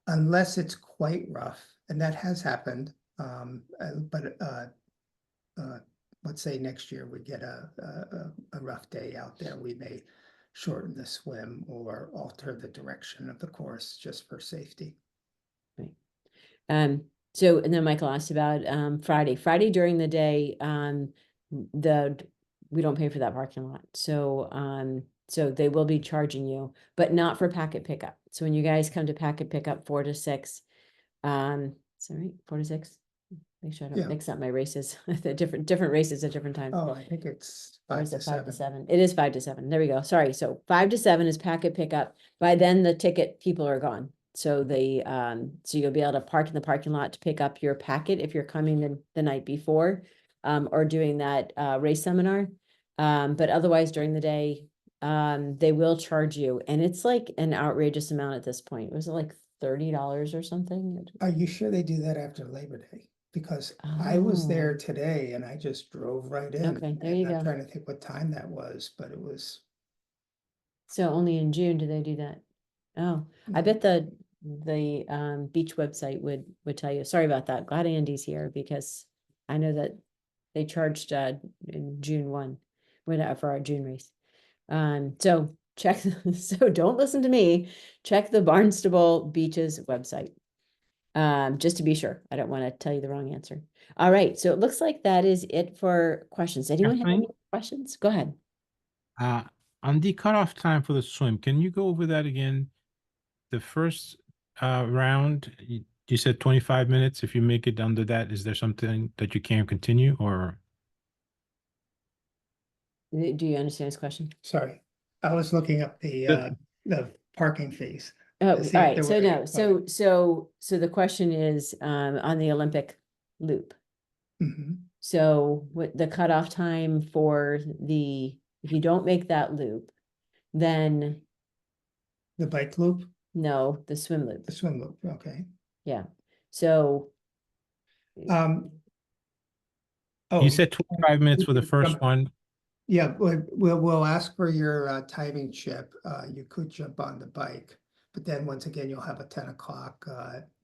unless it's quite rough, and that has happened, but let's say next year we get a rough day out there, we may shorten the swim or alter the direction of the course just for safety. Right. So, and then Michael asked about Friday during the day, we don't pay for that parking lot. So so they will be charging you, but not for packet pickup. So when you guys come to packet pickup 4 to 6, is that right? 4 to 6? Make sure I don't Yeah. mix up my races. The different races at different times. Oh, I think it's Or 5 is to it 5 to 7. 7? It is 5 to 7. There we go. Sorry. So 5 to 7 is packet pickup. By then the ticket people are gone. So so you'll be able to park in the parking lot to pick up your packet if you're coming the night before, or doing that race seminar. But otherwise during the day, they will charge you, and it's like an outrageous amount at this point. Was it like $30 or something? Are you sure they do that after Labor Day? Because I was there Oh. today and I just drove right in. Okay, there and you I'm go. trying to think what time that was, but it was. So only in June do they do that? Oh, I bet the beach website would tell you. Sorry about that. Glad Andy's here because I know that they charged in June 1 for our June race. So check. So don't listen to me. Check the Barnstable Beaches website. Just to be sure. I don't want to tell you the wrong answer. All right. So it looks like that is it for questions. Anyone have any questions? Go ahead. On the cutoff time for the swim, can you go over that again? The first round, you said 25 minutes. If you make it under that, is there something that you can't continue, or? Do you understand his question? Sorry, I was looking up the parking fees. Oh, to all see if right. there So were no. any So the question is on the Olympic loop. Mhm. So what the cutoff time for if you don't make that loop, then The bike loop, no, the swim loop. the swim loop, okay. Yeah. So Oh, You said 25 minutes for the first jump- one. Yeah, we'll ask for your timing chip. You could jump on the bike, but then once again, you'll have a 10 o'clock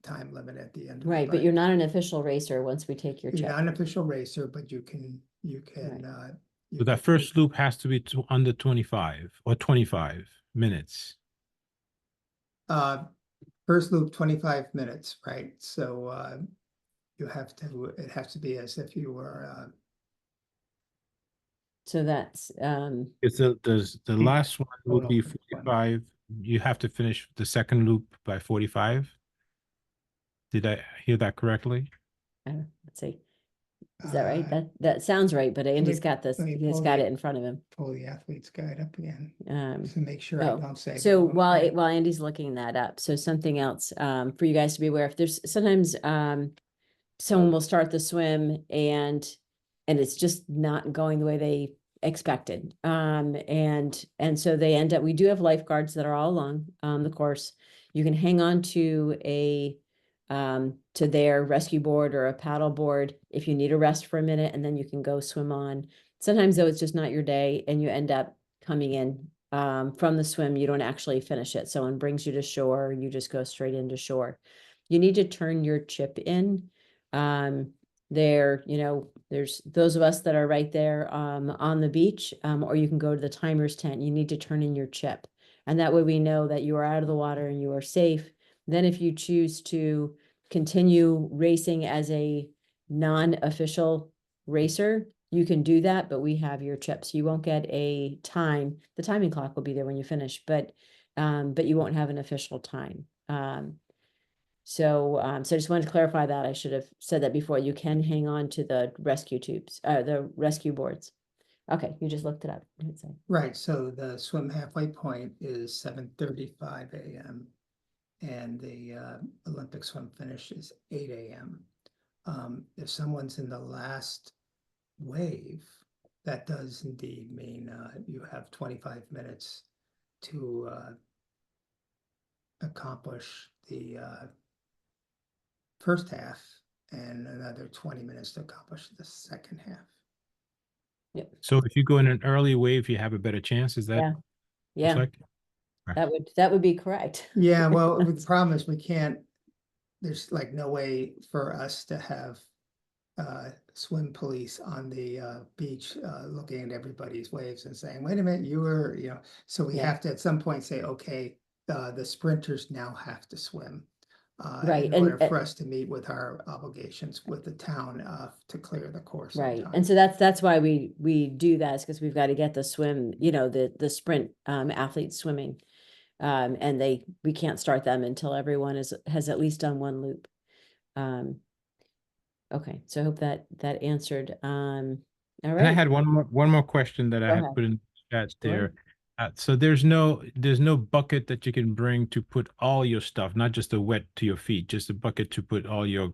time limit at the end. Of the right, but bike. you're not an official racer once we take your You're check. not an official racer, but you can. So that first loop has to be under 25 or 25 minutes. First loop 25 minutes, right? So it has to be as if you were. So that's It's the last one will Total be for one. 45. You have to finish the second loop by 45. Did I hear that correctly? let's see. Is that right? Uh, That sounds right, but Andy's got this, let me he's pull got the- it in front of him. Pull the athlete's guide up again Um to make sure I oh, don't say. So the wrong thing. while Andy's looking that up, so something else for you guys to be aware of, there's sometimes someone will start the swim and it's just not going the way they expected. And so they end up, we do have lifeguards that are all along the course. You can hang on to to their rescue board or a paddle board if you need a rest for a minute, and then you can go swim on. Sometimes though, it's just not your day and you end up coming in from the swim, you don't actually finish it. Someone brings you to shore, you just go straight into shore. You need to turn your chip in. There, you know, there's those of us that are right there on the beach, or you can go to the timer's tent. You need to turn in your chip. And that way we know that you are out of the water and you are safe. Then if you choose to continue racing as a non-official racer, you can do that, but we have your chips. You won't get a time. The timing clock will be there when you finish, but you won't have an official time. So I just wanted to clarify that. I should have said that before. You can hang on to the rescue tubes, the rescue boards. Okay, you just looked it up. Right, so the swim halfway point is 7:35 a.m. and the Olympic swim finish is 8 a.m. If someone's in the last wave, that does indeed mean you have 25 minutes to accomplish the first half and another 20 minutes to accomplish the second half. Yep. So if you go in an early wave, you have a better chance. Is that? Yeah. Yeah, like? that would be correct. Yeah, well, the problem is we can't, there's like no way for us to have swim police on the beach looking at everybody's waves and saying, wait a minute, you were, you know, so we Yeah. have to at some point say, okay, the sprinters now have to swim. Right, in and order for us to meet with our obligations with the town to clear the course. on right, time. and so that's why we do that, is because we've got to get the swim, you know, the sprint athletes swimming, and we can't start them until everyone has at least done one loop. Okay, so I hope that answered. All And I right. had one more question that I Go had ahead. put in the chat Sure. there. So there's no bucket that you can bring to put all your stuff, not just a wet to your feet, just a bucket to put all your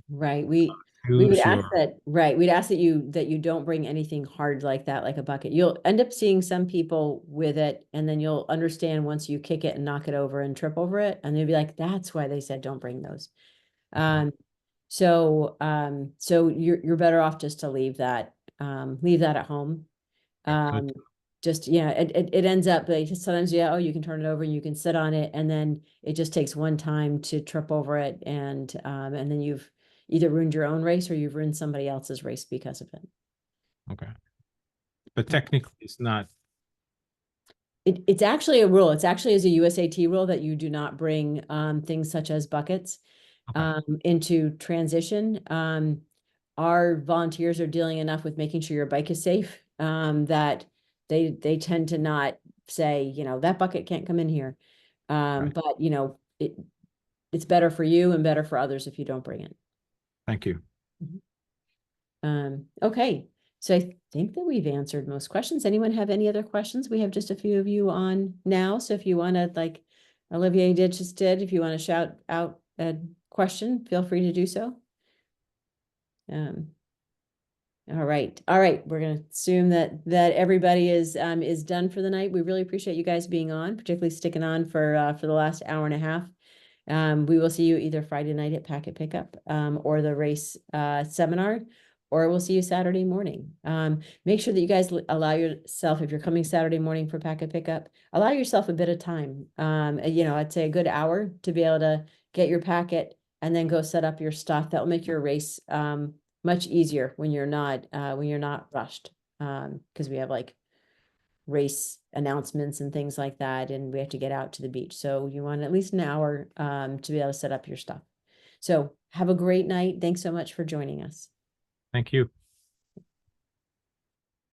Right, we would shoes, ask your that, right, we'd ask that you don't bring anything hard like that, like a bucket. You'll end up seeing some people with it, and then you'll understand once you kick it and knock it over and trip over it, and they'll be like, that's why they said don't bring those. So you're better off just to leave that at home. good. Just, yeah, it ends up like sometimes, yeah, oh, you can turn it over and you can sit on it, and then it just takes one time to trip over it, and then you've either ruined your own race or you've ruined somebody else's race because of it. Okay. But technically it's not. It's actually a rule. It's actually is a USAT rule that you do not bring things such as buckets into transition. Our volunteers are dealing enough with making sure your bike is safe that they tend to not say, you know, that bucket can't come in here. But you know, it's better for you and better for others if you don't bring it. Thank you. Okay, so I think that we've answered most questions. Anyone have any other questions? We have just a few of you on now, so if you want to, like Olivier just did, if you want to shout out a question, feel free to do so. All right. We're going to assume that everybody is done for the night. We really appreciate you guys being on, particularly sticking on for the last hour and a half. We will see you either Friday night at Packet Pickup, or the race seminar, or we'll see you Saturday morning. Make sure that you guys allow yourself, if you're coming Saturday morning for Packet Pickup, allow yourself a bit of time. You know, I'd say a good hour to be able to get your packet and then go set up your stuff. That will make your race much easier when you're not rushed, because we have like race announcements and things like that, and we have to get out to the beach. So you want at least an hour to be able to set up your stuff. So have a great night. Thanks so much for joining us. Thank you.